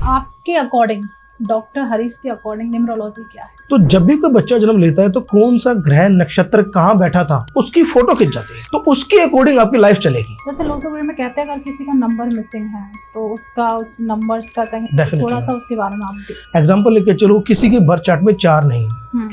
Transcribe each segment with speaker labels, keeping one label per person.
Speaker 1: आपके according, doctor Harish के according numerology क्या है?
Speaker 2: तो जब भी कोई बच्चा जन्म लेता है तो कौन सा ग्रह नक्षत्र कहाँ बैठा था उसकी फोटो खिंच जाती है, तो उसके अकॉर्डिंग आपकी लाइफ चलेगी।
Speaker 1: जैसे लोसोग्राफी में कहते हैं अगर किसी का नंबर मिसिंग है तो उसका उस नंबर्स का कहीं
Speaker 2: Definitely.
Speaker 1: थोड़ा सा उसके बारे में आप
Speaker 2: एग्जाम्पल लेके चलो, किसी के बर्थ चार्ट में 4 नहीं है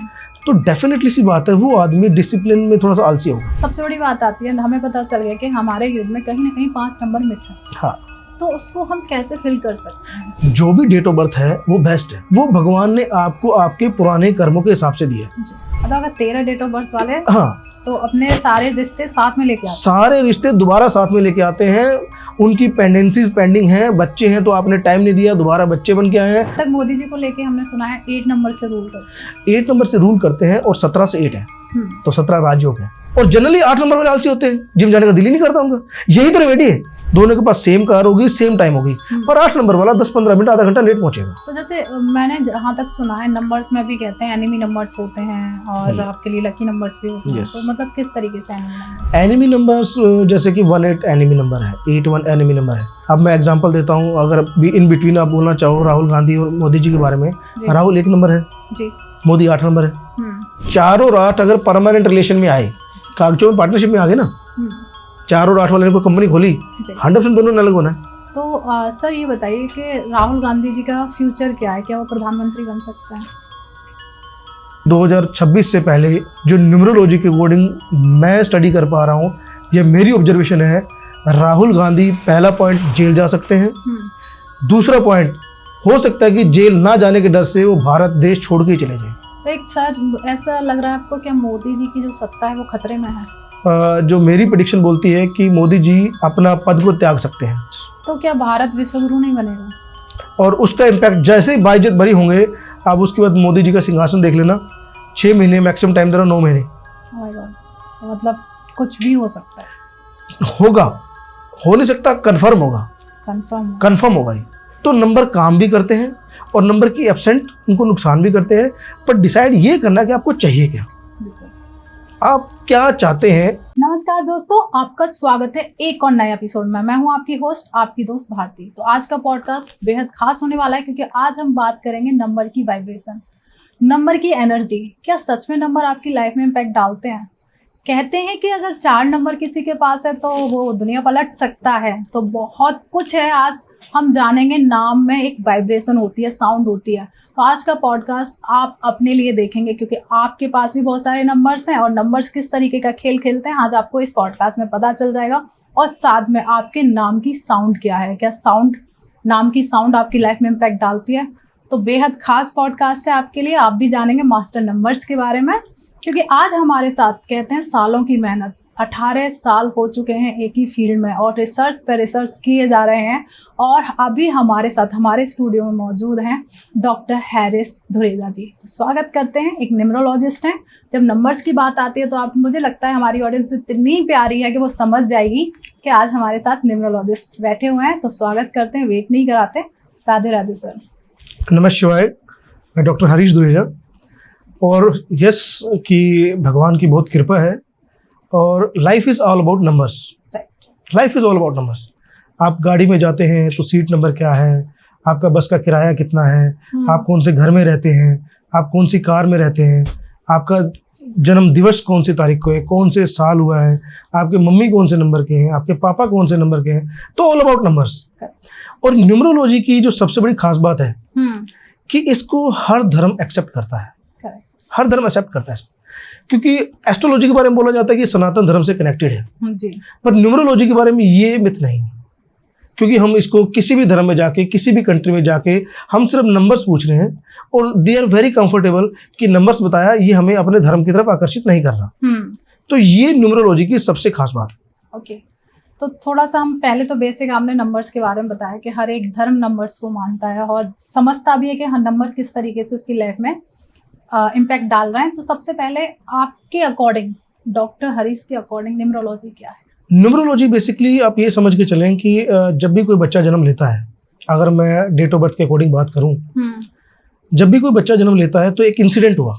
Speaker 2: तो डेफिनेटली सी बात है वो आदमी डिसिप्लिन में थोड़ा सा आलसी होगा।
Speaker 1: सबसे बड़ी बात आती है, हमें पता चल गया कि हमारे युग में कहीं ना कहीं 5 नंबर मिस है।
Speaker 2: हाँ,
Speaker 1: तो उसको हम कैसे फिल कर सकते हैं?
Speaker 2: जो भी डेट ऑफ बर्थ है वो बेस्ट है, वो भगवान ने आपको आपके पुराने कर्मों के हिसाब से दिया है।
Speaker 1: जी, मतलब अगर 13 डेट ऑफ बर्थ वाले
Speaker 2: हाँ,
Speaker 1: तो अपने सारे रिश्ते साथ में लेके आते
Speaker 2: सारे रिश्ते दोबारा साथ में लेके आते हैं। उनकी पेंडेंसीज पेंडिंग हैं, बच्चे हैं तो आपने टाइम नहीं दिया, दोबारा बच्चे बन के आए हैं।
Speaker 1: तक मोदी जी को लेके हमने सुना है 8 नंबर से रूल करते
Speaker 2: 8 नंबर से रूल करते हैं और 17 से 8 है
Speaker 1: हैं।
Speaker 2: तो 17 राजयोग है। और जनरली 8 नंबर वाले आलसी होते हैं, जिम जाने का दिल ही नहीं करता उनका। यही तो रेमेडी है, दोनों के पास सेम कार होगी, सेम टाइम होगी, पर 8 नंबर वाला 10-15 मिनट आधा घंटा लेट पहुंचेगा।
Speaker 1: तो जैसे मैंने जहाँ तक सुना है नंबर्स में भी कहते हैं एनिमी नंबर्स होते हैं और आपके लिए लकी नंबर्स भी होते हैं।
Speaker 2: Yes.
Speaker 1: तो मतलब किस तरीके से एनिमी नंबर्स?
Speaker 2: एनिमी नंबर्स जैसे कि 18 एनिमी नंबर है, 81 एनिमी नंबर है। अब मैं एग्जांपल देता हूँ, अगर इन बिटवीन आप बोलना चाहो राहुल गांधी और मोदी जी के बारे में। राहुल 1 नंबर है
Speaker 1: जी,
Speaker 2: मोदी 8 नंबर है। 4 और 8 अगर परमानेंट रिलेशन में आए, कागजों में पार्टनरशिप में आ गए ना, 4 और 8 वाले ने कोई कंपनी खोली, 100% दोनों ने अलग होना है।
Speaker 1: तो सर ये बताइए कि राहुल गांधी जी का फ्यूचर क्या है? क्या वो प्रधानमंत्री बन सकते हैं?
Speaker 2: 2026 से पहले जो न्यूमरोलॉजी के अकॉर्डिंग मैं स्टडी कर पा रहा हूँ, ये मेरी ऑब्जर्वेशन है, राहुल गांधी पहला पॉइंट जेल जा सकते हैं। दूसरा पॉइंट हो सकता है कि जेल ना जाने के डर से वो भारत देश छोड़ के ही चले जाए।
Speaker 1: तो एक सर ऐसा लग रहा है आपको कि मोदी जी की जो सत्ता है वो खतरे में है?
Speaker 2: जो मेरी प्रेडिक्शन बोलती है कि मोदी जी अपना पद को त्याग सकते हैं।
Speaker 1: तो क्या भारत विश्वगुरु नहीं बनेगा?
Speaker 2: और उसका इम्पैक्ट जैसे ही बाइज्जत भरी होंगे, आप उसके बाद मोदी जी का सिंहासन देख लेना, 6 महीने मैक्सिमम टाइम दे रहा, 9 महीने।
Speaker 1: Oh my God, तो मतलब कुछ भी हो सकता है?
Speaker 2: होगा, हो नहीं सकता, कन्फर्म होगा, कन्फर्म होगा ही। तो नंबर काम भी करते हैं और नंबर की एब्सेंट उनको नुकसान भी करते हैं, पर डिसाइड ये करना कि आपको चाहिए क्या, आप क्या चाहते हैं।
Speaker 1: नमस्कार दोस्तों, आपका स्वागत है एक और नए एपिसोड में। मैं हूं आपकी होस्ट, आपकी दोस्त भारती। तो आज का पॉडकास्ट बेहद खास होने वाला है क्योंकि आज हम बात करेंगे नंबर की वाइब्रेशन, नंबर की एनर्जी। क्या सच में नंबर आपकी लाइफ में इम्पैक्ट डालते हैं? कहते हैं कि अगर 4 नंबर किसी के पास है तो वो दुनिया पलट सकता है। तो बहुत कुछ है, आज हम जानेंगे। नाम में एक वाइब्रेशन होती है, साउंड होती है। तो आज का पॉडकास्ट आप अपने लिए देखेंगे क्योंकि आपके पास भी बहुत सारे नंबर्स हैं और नंबर्स किस तरीके का खेल खेलते हैं आज आपको इस पॉडकास्ट में पता चल जाएगा। और साथ में आपके नाम की साउंड क्या है, क्या नाम की साउंड आपकी लाइफ में इम्पैक्ट डालती है। तो बेहद खास पॉडकास्ट है आपके लिए। आप भी जानेंगे मास्टर नंबर्स के बारे में क्योंकि आज हमारे साथ कहते हैं सालों की मेहनत, 18 साल हो चुके हैं एक ही फील्ड में और रिसर्च पर रिसर्च किए जा रहे हैं। और अभी हमारे साथ हमारे स्टूडियो में मौजूद हैं डॉक्टर हरीश धुरेजा जी। तो स्वागत करते हैं, एक न्यूमरोलॉजिस्ट हैं। जब नंबर्स की बात आती है तो आप, मुझे लगता है हमारी ऑडियंस इतनी प्यारी है कि वो समझ जाएगी कि आज हमारे साथ न्यूमरोलॉजिस्ट बैठे हुए हैं। तो स्वागत करते हैं, वेट नहीं कराते। राधे राधे सर।
Speaker 2: नमस्कार शिवाय, मैं डॉक्टर हरीश धुरेजा। और यस कि भगवान की बहुत कृपा है और life is all about numbers. Life is all about numbers. आप गाड़ी में जाते हैं तो सीट नंबर क्या है, आपका बस का किराया कितना है, आप कौन से घर में रहते हैं, आप कौन सी कार में रहते हैं, आपका जन्म दिवस कौन सी तारीख को है, कौन से साल हुआ है, आपके मम्मी कौन से नंबर के हैं, आपके पापा कौन से नंबर के हैं। तो ऑल अबाउट नंबर्स। और न्यूमरोलॉजी की जो सबसे बड़ी खास बात है कि इसको हर धर्म एक्सेप्ट करता है, हर धर्म एक्सेप्ट करता है क्योंकि एस्ट्रोलॉजी के बारे में बोला जाता है कि सनातन धर्म से कनेक्टेड है जी। पर न्यूमरोलॉजी के बारे में ये मिथ नहीं है क्योंकि हम इसको किसी भी धर्म में जाके, किसी भी कंट्री में जाके हम सिर्फ नंबर्स पूछ रहे हैं और दे आर वेरी कंफर्टेबल कि नंबर्स बताया, ये हमें अपने धर्म की तरफ आकर्षित नहीं करना। तो ये न्यूमरोलॉजी की सबसे खास बात है।
Speaker 1: ओके, तो थोड़ा सा हम पहले तो बेसिक आपने नंबर्स के बारे में बताया कि हर एक धर्म नंबर्स को मानता है और समझता भी है कि हर नंबर किस तरीके से उसकी लाइफ में इम्पैक्ट डाल रहे हैं। तो सबसे पहले आपके अकॉर्डिंग, डॉक्टर हरीश के अकॉर्डिंग न्यूमरोलॉजी क्या है?
Speaker 2: न्यूमरोलॉजी बेसिकली आप ये समझ के चलें कि जब भी कोई बच्चा जन्म लेता है, अगर मैं डेट ऑफ बर्थ के अकॉर्डिंग बात करूं, जब भी कोई बच्चा जन्म लेता है तो एक इंसिडेंट हुआ।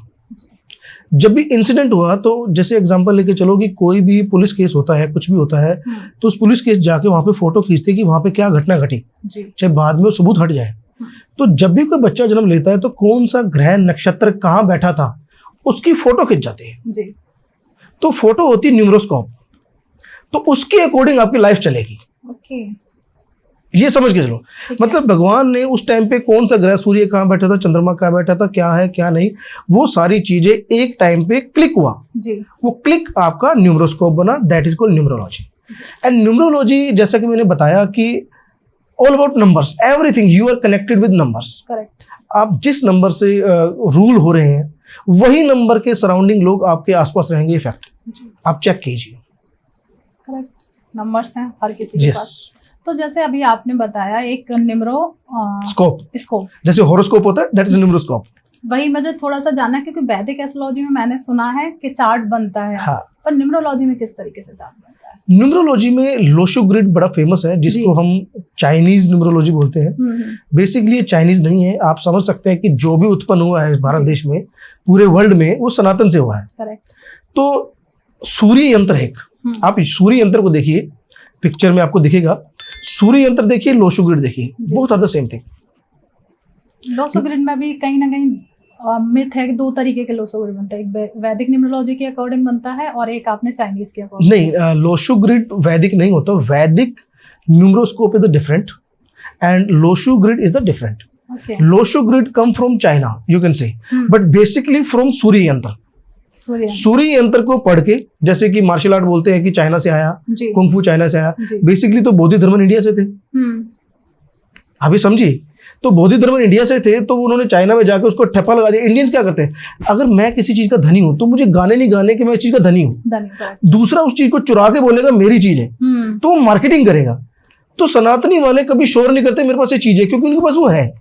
Speaker 2: जब भी इंसिडेंट हुआ तो जैसे एग्जांपल लेके चलो कि कोई भी पुलिस केस होता है, कुछ भी होता है, तो उस पुलिस केस जाके वहाँ पे फोटो खींचते कि वहाँ पे क्या घटना घटी, चाहे बाद में वो सबूत हट जाए। तो जब भी कोई बच्चा जन्म लेता है तो कौन सा ग्रह नक्षत्र कहाँ बैठा था उसकी फोटो खिंच जाती है।
Speaker 1: जी।
Speaker 2: तो फोटो होती है न्यूमरोस्कोप, तो उसके अकॉर्डिंग आपकी लाइफ चलेगी।
Speaker 1: ओके।
Speaker 2: ये समझ के चलो, मतलब भगवान ने उस टाइम पे कौन सा ग्रह, सूर्य कहाँ बैठा था, चंद्रमा कहाँ बैठा था, क्या है क्या नहीं, वो सारी चीजें एक टाइम पे क्लिक हुआ
Speaker 1: जी।
Speaker 2: वो क्लिक आपका न्यूमरोस्कोप बना, that is called numerology. And numerology जैसा कि मैंने बताया कि all about numbers, everything you are connected with numbers.
Speaker 1: Correct.
Speaker 2: आप जिस नंबर से रूल हो रहे हैं वही नंबर के सराउंडिंग लोग आपके आसपास रहेंगे, इफेक्ट आप चेक कीजिए।
Speaker 1: करेक्ट, नंबर्स हैं हर किसी के पास। तो जैसे अभी आपने बताया एक स्कोप,
Speaker 2: जैसे हॉरोस्कोप होता है, दैट इज न्यूमरोस्कोप।
Speaker 1: वही मुझे थोड़ा सा जानना है, क्योंकि वैदिक एस्ट्रोलॉजी में मैंने सुना है कि चार्ट बनता है।
Speaker 2: हाँ।
Speaker 1: पर न्यूमरोलॉजी में किस तरीके से चार्ट बनता है?
Speaker 2: न्यूमरोलॉजी में लोशो ग्रिड बड़ा फेमस है, जिसको हम चाइनीज न्यूमरोलॉजी बोलते हैं। बेसिकली ये चाइनीज नहीं है, आप समझ सकते हैं कि जो भी उत्पन्न हुआ है भारत देश में, पूरे वर्ल्ड में, वो सनातन से हुआ है।
Speaker 1: करेक्ट।
Speaker 2: तो सूर्य यंत्र एक, आप सूर्य यंत्र को देखिए, पिक्चर में आपको दिखेगा, सूर्य यंत्र देखिए, लोशो ग्रिड देखिए, both are the same thing.
Speaker 1: Lo Shu grid में भी कहीं ना कहीं मिथ है कि दो तरीके के लोशो ग्रिड बनता है, एक वैदिक न्यूमरोलॉजी के अकॉर्डिंग बनता है और एक आपने चाइनीज के अकॉर्डिंग।
Speaker 2: नहीं, लोशो ग्रिड वैदिक नहीं होता, Vedic numeroscope is the different and Lo Shu grid is the different. Lo Shu grid come from China, you can say, but basically from Surya yantra. Surya यंत्र को पढ़ के, जैसे कि मार्शल आर्ट बोलते हैं कि चाइना से आया, कुंग फू चाइना से आया, बेसिकली तो बौद्ध धर्म इंडिया से थे। अभी समझिए, तो बौद्ध धर्म इंडिया से थे, तो उन्होंने चाइना में जाकर उसको ठप्पा लगा दिया। इंडियंस क्या करते हैं, अगर मैं किसी चीज का धनी हूं तो मुझे गाने नहीं गाने कि मैं इस चीज का धनी हूं, दूसरा उस चीज को चुरा के बोलेगा मेरी चीज है, तो वो मार्केटिंग करेगा। तो सनातनी वाले कभी शोर नहीं करते मेरे पास ये चीज है, क्योंकि उनके पास वो है।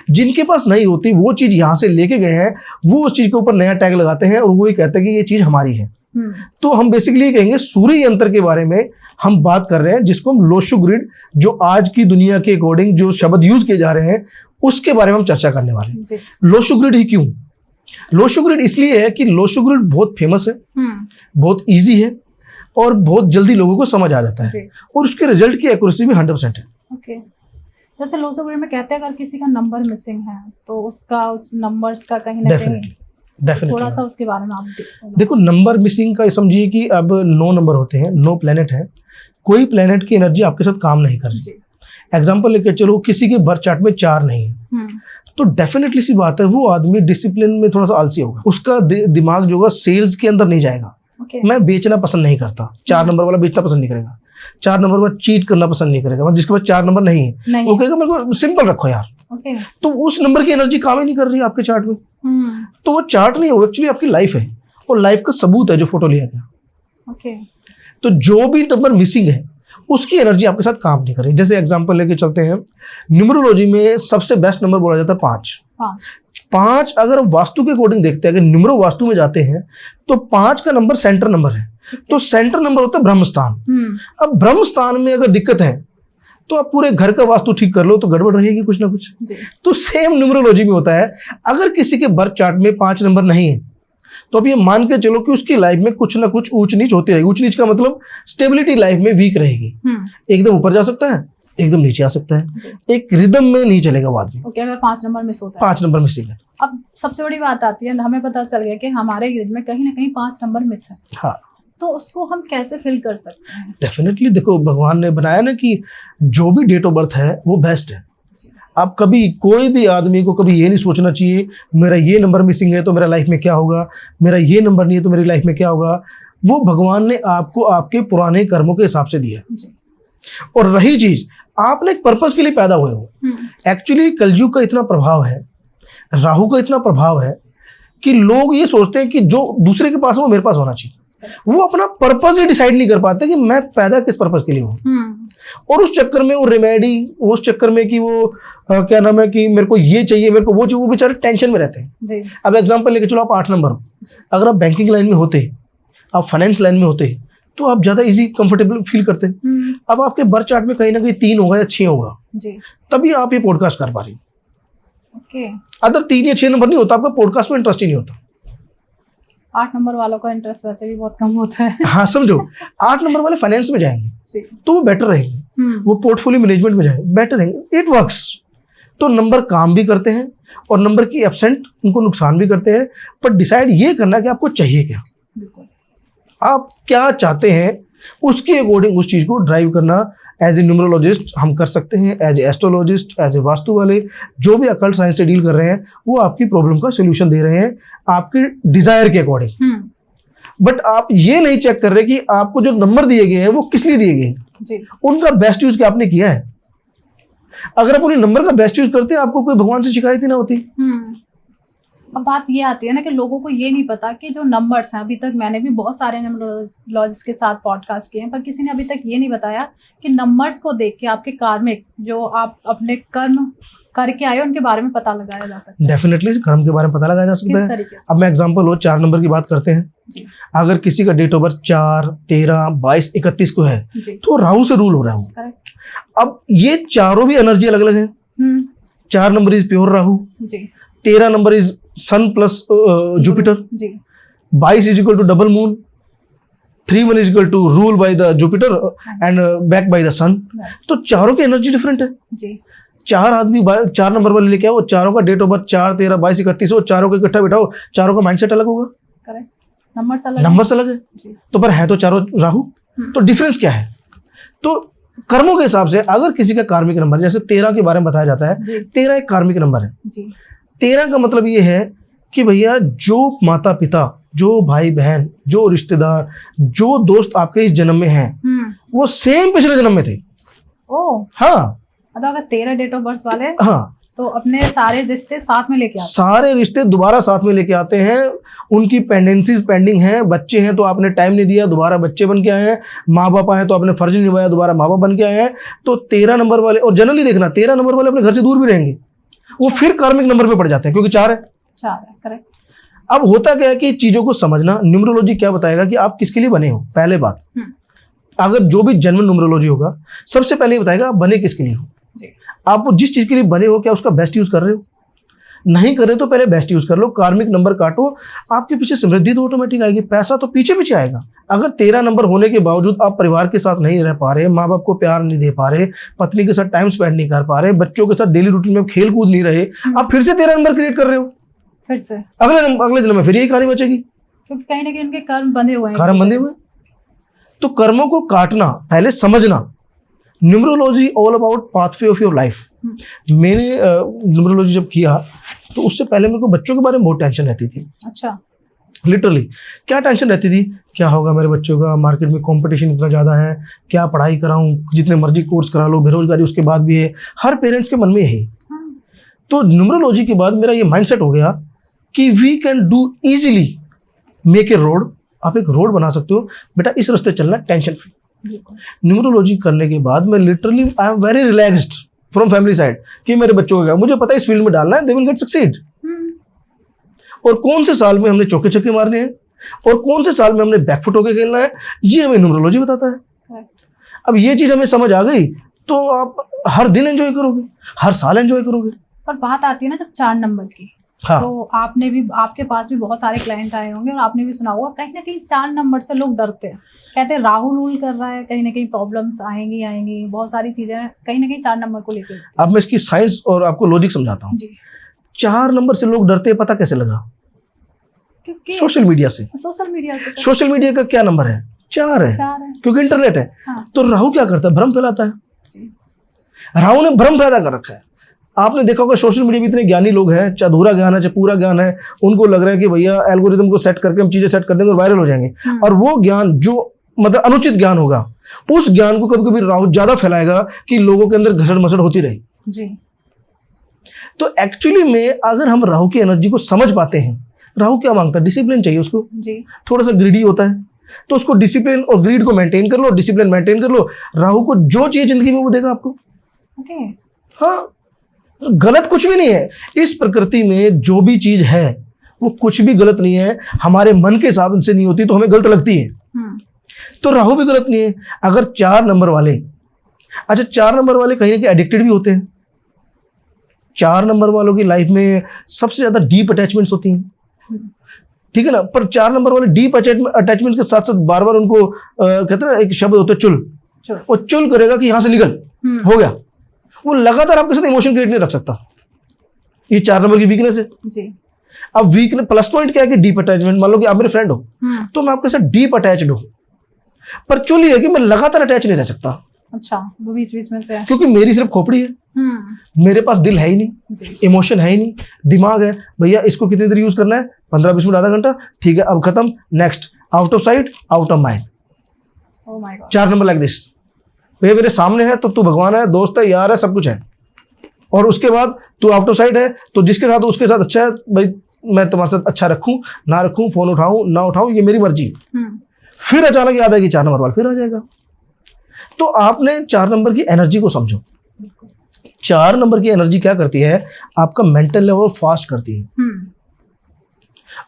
Speaker 2: जिनके पास नहीं होती वो चीज यहाँ से लेके गए हैं, वो उस चीज के ऊपर नया टैग लगाते हैं और वो ही कहते हैं कि ये चीज हमारी है। तो हम बेसिकली ये कहेंगे सूर्य यंत्र के बारे में हम बात कर रहे हैं, जिसको हम लोशो ग्रिड, जो आज की दुनिया के अकॉर्डिंग जो शब्द यूज किए जा रहे हैं उसके बारे में हम चर्चा करने वाले हैं। लोशो ग्रिड ही क्यों? लोशो ग्रिड इसलिए है कि लोशो ग्रिड बहुत फेमस है, बहुत इजी है और बहुत जल्दी लोगों को समझ आ जाता है, और उसके रिजल्ट की एक्यूरेसी भी 100% है।
Speaker 1: ओके। जैसे लोशो ग्रिड में कहते हैं अगर किसी का नंबर मिसिंग है तो उसका, उस नंबर्स का कहीं ना कहीं थोड़ा सा उसके बारे में आप
Speaker 2: देखो। नंबर मिसिंग का समझिए कि अब 9 नंबर होते हैं, 9 प्लेनेट है, कोई प्लेनेट की एनर्जी आपके साथ काम नहीं कर रही। एग्जाम्पल लेके चलो, किसी के बर्थ चार्ट में 4 नहीं है, तो डेफिनेटली सी बात है वो आदमी डिसिप्लिन में थोड़ा सा आलसी होगा, उसका दिमाग जो होगा सेल्स के अंदर नहीं जाएगा। मैं बेचना पसंद नहीं करता, 4 नंबर वाला बेचना पसंद नहीं करेगा, 4 नंबर वाला चीट करना पसंद नहीं करेगा। जिसके पास 4 नंबर नहीं है वो कहेगा मेरे को सिंपल रखो यार। तो उस नंबर की एनर्जी काम ही नहीं कर रही है आपके चार्ट में, तो वो चार्ट नहीं हो, एक्चुअली आपकी लाइफ है, और लाइफ का सबूत है जो फोटो लिया गया। तो जो भी नंबर मिसिंग है उसकी एनर्जी आपके साथ काम नहीं कर रही। जैसे एग्जांपल लेके चलते हैं, न्यूमरोलॉजी में सबसे बेस्ट नंबर बोला जाता है 5। अगर वास्तु के अकॉर्डिंग देखते हैं, अगर न्यूमरो वास्तु में जाते हैं तो 5 का नंबर सेंटर नंबर है, तो सेंटर नंबर होता है ब्रह्म स्थान। अब ब्रह्म स्थान में अगर दिक्कत है तो आप पूरे घर का वास्तु ठीक कर लो तो गड़बड़ रहेगी कुछ ना कुछ। तो सेम न्यूमरोलॉजी में होता है, अगर किसी के बर्थ चार्ट में 5 नंबर नहीं है तो अब ये मान के चलो कि उसकी लाइफ में कुछ ना कुछ ऊंच नीच होती रहेगी। ऊंच नीच का मतलब स्टेबिलिटी लाइफ में वीक रहेगी, एकदम ऊपर जा सकता है, एकदम नीचे आ सकता है, एक रिदम में नहीं चलेगा वो आदमी।
Speaker 1: अगर 5 नंबर मिस होता है,
Speaker 2: 5 नंबर मिसिंग है।
Speaker 1: अब सबसे बड़ी बात आती है, हमें पता चल गया कि हमारे ग्रिड में कहीं ना कहीं 5 नंबर मिस है।
Speaker 2: हाँ,
Speaker 1: तो उसको हम कैसे फिल कर सकते हैं?
Speaker 2: डेफिनेटली देखो, भगवान ने बनाया ना कि जो भी डेट ऑफ बर्थ है वो बेस्ट है। आप कभी, कोई भी आदमी को कभी ये नहीं सोचना चाहिए मेरा ये नंबर मिसिंग है तो मेरा लाइफ में क्या होगा, मेरा ये नंबर नहीं है तो मेरी लाइफ में क्या होगा। वो भगवान ने आपको आपके पुराने कर्मों के हिसाब से दिया है। और रही चीज, आपने एक पर्पस के लिए पैदा हुए हो। एक्चुअली कलयुग का इतना प्रभाव है, राहु का इतना प्रभाव है कि लोग ये सोचते हैं कि जो दूसरे के पास है वो मेरे पास होना चाहिए। वो अपना पर्पस ही डिसाइड नहीं कर पाते कि मैं पैदा किस पर्पस के लिए हूँ, और उस चक्कर में वो रेमेडी, उस चक्कर में कि वो क्या नाम है कि मेरे को ये चाहिए, मेरे को वो चाहिए, वो बेचारे टेंशन में रहते हैं। अब एग्जांपल लेके चलो, आप 8 नंबर हो, अगर आप बैंकिंग लाइन में होते, आप फाइनेंस लाइन में होते तो आप ज्यादा इजी कंफर्टेबल फील करते। अब आपके बर्थ चार्ट में कहीं ना कहीं 3 होगा या 6 होगा, तभी आप ये पॉडकास्ट कर पा रही हो। अगर 3 या 6 नंबर नहीं होता, आपका पॉडकास्ट में इंटरेस्ट ही नहीं होता।
Speaker 1: 8 नंबर वालों का इंटरेस्ट वैसे भी बहुत कम होता है।
Speaker 2: हाँ समझो, 8 नंबर वाले फाइनेंस में जाएंगे तो वो बेटर रहेंगे, वो पोर्टफोलियो मैनेजमेंट में जाएंगे, बेटर रहेंगे, इट वर्क्स। तो नंबर काम भी करते हैं और नंबर की एब्सेंट उनको नुकसान भी करते हैं, पर डिसाइड ये करना कि आपको चाहिए क्या,
Speaker 1: बिल्कुल।
Speaker 2: आप क्या चाहते हैं, उसके अकॉर्डिंग उस चीज़ को ड्राइव करना एज ए न्यूमरोलॉजिस्ट हम कर सकते हैं, as a astrologist, as a vastu वाले जो भी अकल्ट साइंस से डील कर रहे हैं वो आपकी प्रॉब्लम का सोल्यूशन दे रहे हैं आपके डिजायर के अकॉर्डिंग। बट आप ये नहीं चेक कर रहे कि आपको जो नंबर दिए गए हैं वो किस लिए दिए गए हैं, उनका बेस्ट यूज क्या आपने किया है। अगर आप उन्हें नंबर का बेस्ट यूज करते हैं आपको कोई भगवान से शिकायत ही ना होती।
Speaker 1: अब बात ये आती है ना कि लोगों को ये नहीं पता कि जो नंबर्स हैं, अभी तक मैंने भी बहुत सारे न्यूमरोलॉजिस्ट के साथ पॉडकास्ट किए हैं, पर किसी ने अभी तक ये नहीं बताया कि नंबर्स को देख के आपके कार्मिक जो आप अपने कर्म करके आए उनके बारे में पता लगाया जा सकता है।
Speaker 2: डेफिनेटली कर्म के बारे में पता लगाया जा सकता है।
Speaker 1: तरीके से?
Speaker 2: अब मैं एग्जांपल हो 4 नंबर की बात करते हैं
Speaker 1: जी।
Speaker 2: अगर किसी का डेट ऑफ बर्थ 4, 13, 22, 31 को है तो राहु से रूल हो रहा है। अब ये चारों भी एनर्जी अलग अलग है। 4 number is pure Rahu, 13 number is sun plus Jupiter, 22 is equal to double moon, 3 is equal to rule by the Jupiter and back by the sun. तो चारों की एनर्जी डिफरेंट है। 4 आदमी 4 नंबर वाले लेके आओ, चारों का डेट ऑफ बर्थ 4, 13, 22, 31 हो, चारों को इकट्ठा बिठाओ, चारों का माइंडसेट अलग होगा, नंबर्स अलग है। तो पर है तो चारों राहु, तो डिफरेंस क्या है। तो कर्मों के हिसाब से अगर किसी का कार्मिक नंबर जैसे 13 के बारे में बताया जाता है, 13 एक कार्मिक नंबर है। 13 का मतलब ये है कि भैया जो माता पिता, जो भाई बहन, जो रिश्तेदार, जो दोस्त आपके इस जन्म में हैं वो सेम पिछले जन्म में थे। हाँ,
Speaker 1: मतलब अगर 13 डेट ऑफ बर्थ वाले
Speaker 2: हाँ
Speaker 1: तो अपने सारे रिश्ते साथ में लेके आते हैं।
Speaker 2: सारे रिश्ते दोबारा साथ में लेके आते हैं। उनकी पेंडेंसीज पेंडिंग हैं, बच्चे हैं तो आपने टाइम नहीं दिया, दोबारा बच्चे बन के आए हैं, माँ बाप आए तो आपने फर्ज नहीं निभाया, दोबारा माँ बाप बन के आए हैं। तो 13 नंबर वाले, और जनरली देखना 13 नंबर वाले अपने घर से दूर भी रहेंगे, वो फिर कार्मिक नंबर पे पड़ जाते हैं क्योंकि 4 है।
Speaker 1: करेक्ट।
Speaker 2: अब होता क्या है कि चीजों को समझना, न्यूमरोलॉजी क्या बताएगा कि आप किसके लिए बने हो। पहले बात, अगर जो भी जन्म न्यूमरोलॉजी होगा सबसे पहले बताएगा आप बने किसके लिए हो। आप जिस चीज के लिए बने हो क्या उसका बेस्ट यूज कर रहे हो, नहीं कर रहे तो पहले बेस्ट यूज कर लो, कार्मिक नंबर काटो, आपके पीछे समृद्धि तो ऑटोमेटिक आएगी, पैसा तो पीछे पीछे आएगा। अगर 13 नंबर होने के बावजूद आप परिवार के साथ नहीं रह पा रहे, माँ बाप को प्यार नहीं दे पा रहे, पत्नी के साथ टाइम स्पेंड नहीं कर पा रहे, बच्चों के साथ डेली रूटीन में खेल कूद नहीं रहे, आप फिर से 13 नंबर क्रिएट कर रहे हो,
Speaker 1: फिर से
Speaker 2: अगले जन्म में फिर यही कहानी बचेगी,
Speaker 1: क्योंकि कहीं ना कहीं उनके कर्म बंधे हुए हैं।
Speaker 2: कर्म बंधे हुए। तो कर्मों को काटना, पहले समझना। Numerology all about pathway of your life. मैंने न्यूमरोलॉजी जब किया तो उससे पहले मेरे को बच्चों के बारे में बहुत टेंशन रहती थी।
Speaker 1: अच्छा।
Speaker 2: लिटरली क्या टेंशन रहती थी, क्या होगा मेरे बच्चों का, मार्केट में कंपटीशन इतना ज़्यादा है, क्या पढ़ाई कराऊं, जितने मर्जी कोर्स करा लो, बेरोजगारी उसके बाद भी है, हर पेरेंट्स के मन में यही। तो न्यूमरोलॉजी के बाद मेरा ये माइंडसेट हो गया कि we can do easily make a road. आप एक रोड बना सकते हो, बेटा इस रास्ते चलना, टेंशन फ्री। न्यूमरोलॉजी करने के बाद मैं literally I am very relaxed from family side कि मेरे बच्चों को क्या, मुझे पता है इस फील्ड में डालना है, दे विल गेट सक्सीड। और कौन से साल में हमने चौके छक्के मारने हैं और कौन से साल में हमने बैकफुट होकर खेलना है, ये हमें न्यूमरोलॉजी बताता है। अब ये चीज हमें समझ आ गई तो आप हर दिन एंजॉय करोगे, हर साल एंजॉय करोगे।
Speaker 1: पर बात आती है ना जब 4 नंबर की, हाँ। तो आपने भी, आपके पास भी बहुत सारे क्लाइंट आए होंगे और आपने भी सुना होगा कहीं ना कहीं 4 नंबर से लोग डरते हैं, कहते हैं राहु रूल कर रहा है, कहीं ना कहीं प्रॉब्लम्स आएंगी, बहुत सारी चीजें कहीं ना कहीं 4 नंबर को लेकर।
Speaker 2: अब मैं इसकी साइंस और आपको लॉजिक समझाता हूँ। 4 नंबर से लोग डरते हैं, पता कैसे लगा? क्योंकि सोशल मीडिया से। सोशल मीडिया का क्या नंबर है? 4 है, क्योंकि इंटरनेट है। हाँ। तो राहु क्या करता है? भ्रम फैलाता है। राहु ने भ्रम पैदा कर रखा है। आपने देखा होगा सोशल मीडिया में इतने ज्ञानी लोग हैं, चाहे अधूरा ज्ञान है चाहे पूरा ज्ञान है, उनको लग रहा है कि भैया एल्गोरिदम को सेट करके हम चीजें सेट कर देंगे और वायरल हो जाएंगे। और वो ज्ञान जो मतलब अनुचित ज्ञान होगा, उस ज्ञान को कभी कभी राहु ज्यादा फैलाएगा कि लोगों के अंदर घसड़ मसड़ होती रही जी। तो एक्चुअली में अगर हम राहु की एनर्जी को समझ पाते हैं, राहु क्या मांगता है? डिसिप्लिन चाहिए उसको जी। थोड़ा सा ग्रीडी होता है, तो उसको डिसिप्लिन और ग्रीड को मेंटेन कर लो, डिसिप्लिन मेंटेन कर लो, राहु को जो चाहिए जिंदगी में वो देगा आपको। हाँ, गलत कुछ भी नहीं है इस प्रकृति में, जो भी चीज है वो कुछ भी गलत नहीं है। हमारे मन के हिसाब से नहीं होती तो हमें गलत लगती है। तो राहु भी गलत नहीं है। अगर 4 नंबर वाले, अच्छा 4 नंबर वाले कहीं ना कहीं एडिक्टेड भी होते हैं। 4 नंबर वालों की लाइफ में सबसे ज्यादा डीप अटैचमेंट्स होती हैं, ठीक है ना। पर 4 नंबर वाले डीप अटैचमेंट के साथ साथ बार बार उनको कहते हैं ना, एक शब्द होता है चुल, वो चुल करेगा कि यहां से निकल, हो गया। वो लगातार आपके साथ इमोशन क्रिएट नहीं रख सकता। ये 4 नंबर की वीकनेस है।
Speaker 1: जी।
Speaker 2: अब वीकनेस प्लस पॉइंट क्या है कि डीप अटैचमेंट। मान लो कि आप मेरे फ्रेंड हो तो मैं आपके साथ डीप अटैच्ड हूँ, पर चुन है कि मैं लगातार अटैच नहीं रह सकता।
Speaker 1: अच्छा, वो बीच बीच में से है।
Speaker 2: क्योंकि मेरी सिर्फ खोपड़ी है, मेरे पास दिल है ही नहीं, इमोशन है ही नहीं, दिमाग है भैया इसको कितनी देर यूज करना है, 15-20 मिनट, आधा घंटा, ठीक है अब खत्म, next, out of sight out of mind.
Speaker 1: Oh my God.
Speaker 2: 4 number like this. भैया मेरे सामने है तो तू भगवान है, दोस्त है, यार है, सब कुछ है, और उसके बाद तू आउट ऑफ साइट है तो जिसके साथ उसके साथ अच्छा है भाई, मैं तुम्हारे साथ अच्छा रखूं ना रखूं, फोन उठाऊं ना उठाऊं, ये मेरी मर्जी है। फिर अचानक याद आएगी 4 नंबर वाला फिर आ जाएगा। तो आपने 4 नंबर की एनर्जी को समझो। 4 नंबर की एनर्जी क्या करती है, आपका मेंटल लेवल फास्ट करती है।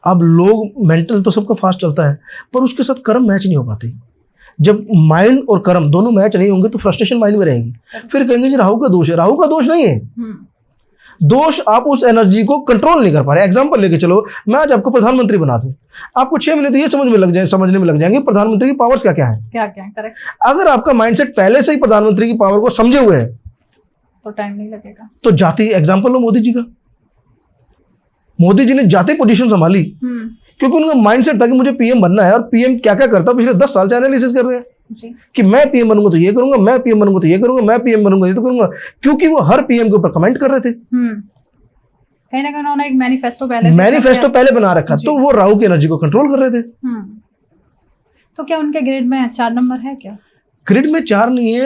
Speaker 2: अब लोग मेंटल तो सबका फास्ट चलता है, पर उसके साथ कर्म मैच नहीं हो पाते। जब माइंड और कर्म दोनों मैच नहीं होंगे तो फ्रस्ट्रेशन माइंड में रहेगी। फिर कहेंगे जी राहु का दोष है, राहु का दोष नहीं है। दोष आप उस एनर्जी को कंट्रोल नहीं कर पा रहे। एग्जांपल लेके चलो, मैं आज आपको प्रधानमंत्री बना दूं, आपको 6 महीने तो ये समझने में लग जाएंगे प्रधानमंत्री की पावर्स क्या क्या है,
Speaker 1: करेक्ट।
Speaker 2: अगर आपका माइंडसेट पहले से ही प्रधानमंत्री की पावर को समझे हुए है
Speaker 1: तो टाइम नहीं लगेगा।
Speaker 2: तो जाति, एग्जांपल लो मोदी जी का। मोदी जी ने जाति पोजीशन संभाली क्योंकि उनका माइंडसेट था कि मुझे पीएम बनना है, और पीएम क्या क्या करता पिछले 10 साल से एनालिसिस कर रहे हैं
Speaker 1: जी। कि
Speaker 2: मैं पीएम बनूंगा तो ये करूंगा, मैं पीएम बनूंगा तो ये करूंगा, मैं पीएम बनूंगा ये तो करूंगा, क्योंकि वो हर पीएम के ऊपर कमेंट कर रहे थे।
Speaker 1: कहीं ना कहीं उन्होंने एक मैनिफेस्टो
Speaker 2: पहले बना रखा, तो वो राहु की एनर्जी को कंट्रोल कर रहे थे।
Speaker 1: तो क्या उनके ग्रेड में 4 नंबर है क्या?
Speaker 2: ग्रिड में 4 नहीं है,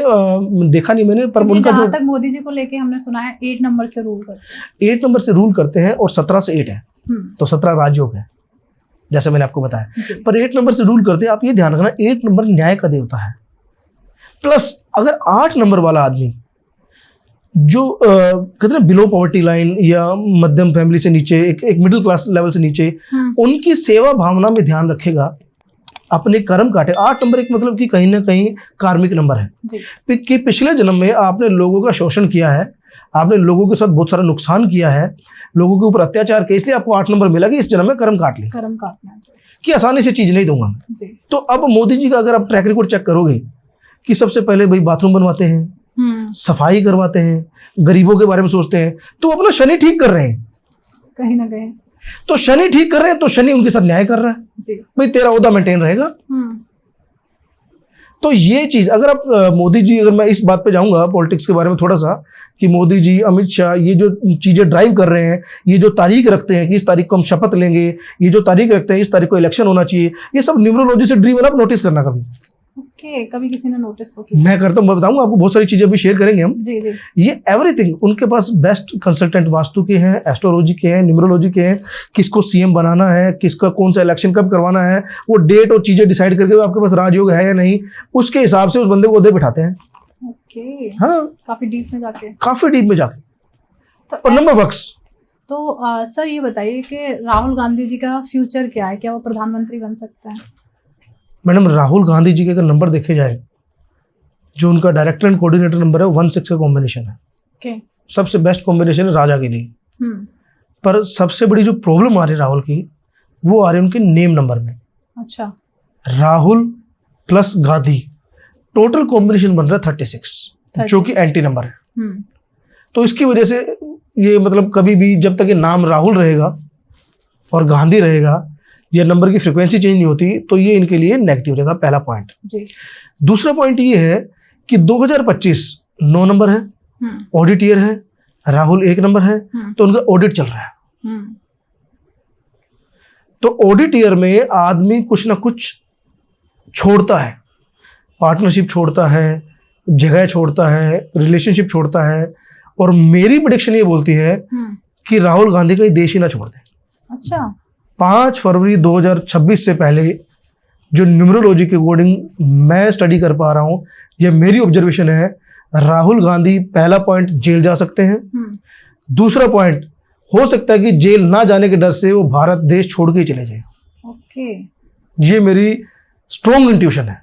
Speaker 2: देखा नहीं मैंने, पर उनका जो
Speaker 1: तक मोदी जी को लेके हमने सुना है 8 नंबर से रूल करते हैं।
Speaker 2: 8 नंबर से रूल करते हैं और 17 से 8 है, तो 17 राजयोग है जैसे मैंने आपको बताया। पर 8 नंबर से रूल करते हैं। आप ये ध्यान रखना 8 नंबर न्याय का देवता है। प्लस अगर 8 नंबर वाला आदमी जो कहते हैं बिलो पॉवर्टी लाइन या मध्यम फैमिली से नीचे, एक मिडिल क्लास लेवल से नीचे, उनकी सेवा भावना में ध्यान रखेगा, अपने कर्म काटे। 8 नंबर एक मतलब कि कहीं ना कहीं कार्मिक नंबर है कि पिछले जन्म में आपने लोगों का शोषण किया है, आपने लोगों के साथ बहुत सारा नुकसान किया है, लोगों के ऊपर अत्याचार किया, इसलिए आपको 8 नंबर मिला कि इस जन्म में कर्म काट ले,
Speaker 1: कर्म काटना
Speaker 2: कि आसानी से चीज नहीं दूंगा मैं। तो अब मोदी जी का अगर आप ट्रैक रिकॉर्ड चेक करोगे कि सबसे पहले भाई बाथरूम बनवाते हैं, सफाई करवाते हैं, गरीबों के बारे में सोचते हैं, तो अपना शनि ठीक कर रहे हैं
Speaker 1: कहीं ना कहीं।
Speaker 2: तो शनि ठीक कर रहे हैं तो शनि उनके साथ न्याय कर रहा है भाई, तेरा ओहदा मेंटेन रहेगा। तो ये चीज अगर आप मोदी जी, अगर मैं इस बात पे जाऊंगा पॉलिटिक्स के बारे में थोड़ा सा, कि मोदी जी, अमित शाह, ये जो चीजें ड्राइव कर रहे हैं, ये जो तारीख रखते हैं कि इस तारीख को हम शपथ लेंगे, ये जो तारीख रखते हैं इस तारीख को इलेक्शन होना चाहिए, ये सब न्यूमरोलॉजी से ड्रीवन। आप नोटिस करना कभी।
Speaker 1: कभी किसी ने नोटिस तो किया?
Speaker 2: मैं करता हूँ, मैं बताऊंगा आपको, बहुत सारी चीजें अभी शेयर करेंगे हम।
Speaker 1: जी।
Speaker 2: ये एवरीथिंग उनके पास बेस्ट कंसल्टेंट वास्तु के हैं, एस्ट्रोलॉजी के हैं, न्यूमरोलॉजी के हैं, किसको सीएम बनाना है, किसका कौन सा इलेक्शन कब करवाना है, वो डेट और चीजें डिसाइड करके आपके पास राजयोग है या नहीं, उसके हिसाब से उस बंदे को दे बिठाते हैं। हाँ,
Speaker 1: काफी डीप में जाके
Speaker 2: तो, और नंबर वर्क्स।
Speaker 1: तो सर ये बताइए कि राहुल गांधी जी का फ्यूचर क्या है, क्या वो प्रधानमंत्री बन सकते हैं?
Speaker 2: मैडम राहुल गांधी जी के अगर नंबर देखे जाए, जो उनका डायरेक्टर एंड कोऑर्डिनेटर नंबर है 1-6 का कॉम्बिनेशन है। सबसे बेस्ट कॉम्बिनेशन है राजा के लिए। पर सबसे बड़ी जो प्रॉब्लम आ रही है राहुल की, वो आ रही है उनके नेम नंबर में।
Speaker 1: अच्छा।
Speaker 2: Rahul plus Gandhi, total combination बन रहा है 36, जो कि एंटी नंबर है। तो इसकी वजह से ये मतलब कभी भी जब तक ये नाम राहुल रहेगा और गांधी रहेगा, ये नंबर की फ्रीक्वेंसी चेंज नहीं होती, तो ये इनके लिए नेगेटिव रहेगा, पहला पॉइंट। दूसरा पॉइंट ये है कि 2025 9 नंबर है, ऑडिट ईयर है, राहुल 1 नंबर है, तो उनका ऑडिट चल रहा है। तो ऑडिट ईयर में आदमी कुछ ना कुछ छोड़ता है, पार्टनरशिप छोड़ता है, जगह छोड़ता है, रिलेशनशिप छोड़ता है, और मेरी प्रेडिक्शन ये बोलती है कि राहुल गांधी कहीं देश ही ना छोड़ दे।
Speaker 1: अच्छा।
Speaker 2: 5 फरवरी 2026 से पहले जो न्यूमरोलॉजी के अकॉर्डिंग मैं स्टडी कर पा रहा हूं, ये मेरी ऑब्जर्वेशन है, राहुल गांधी पहला पॉइंट जेल जा सकते हैं। दूसरा पॉइंट हो सकता है कि जेल ना जाने के डर से वो भारत देश छोड़ के ही चले जाए। ये मेरी स्ट्रॉन्ग इंट्यूशन है।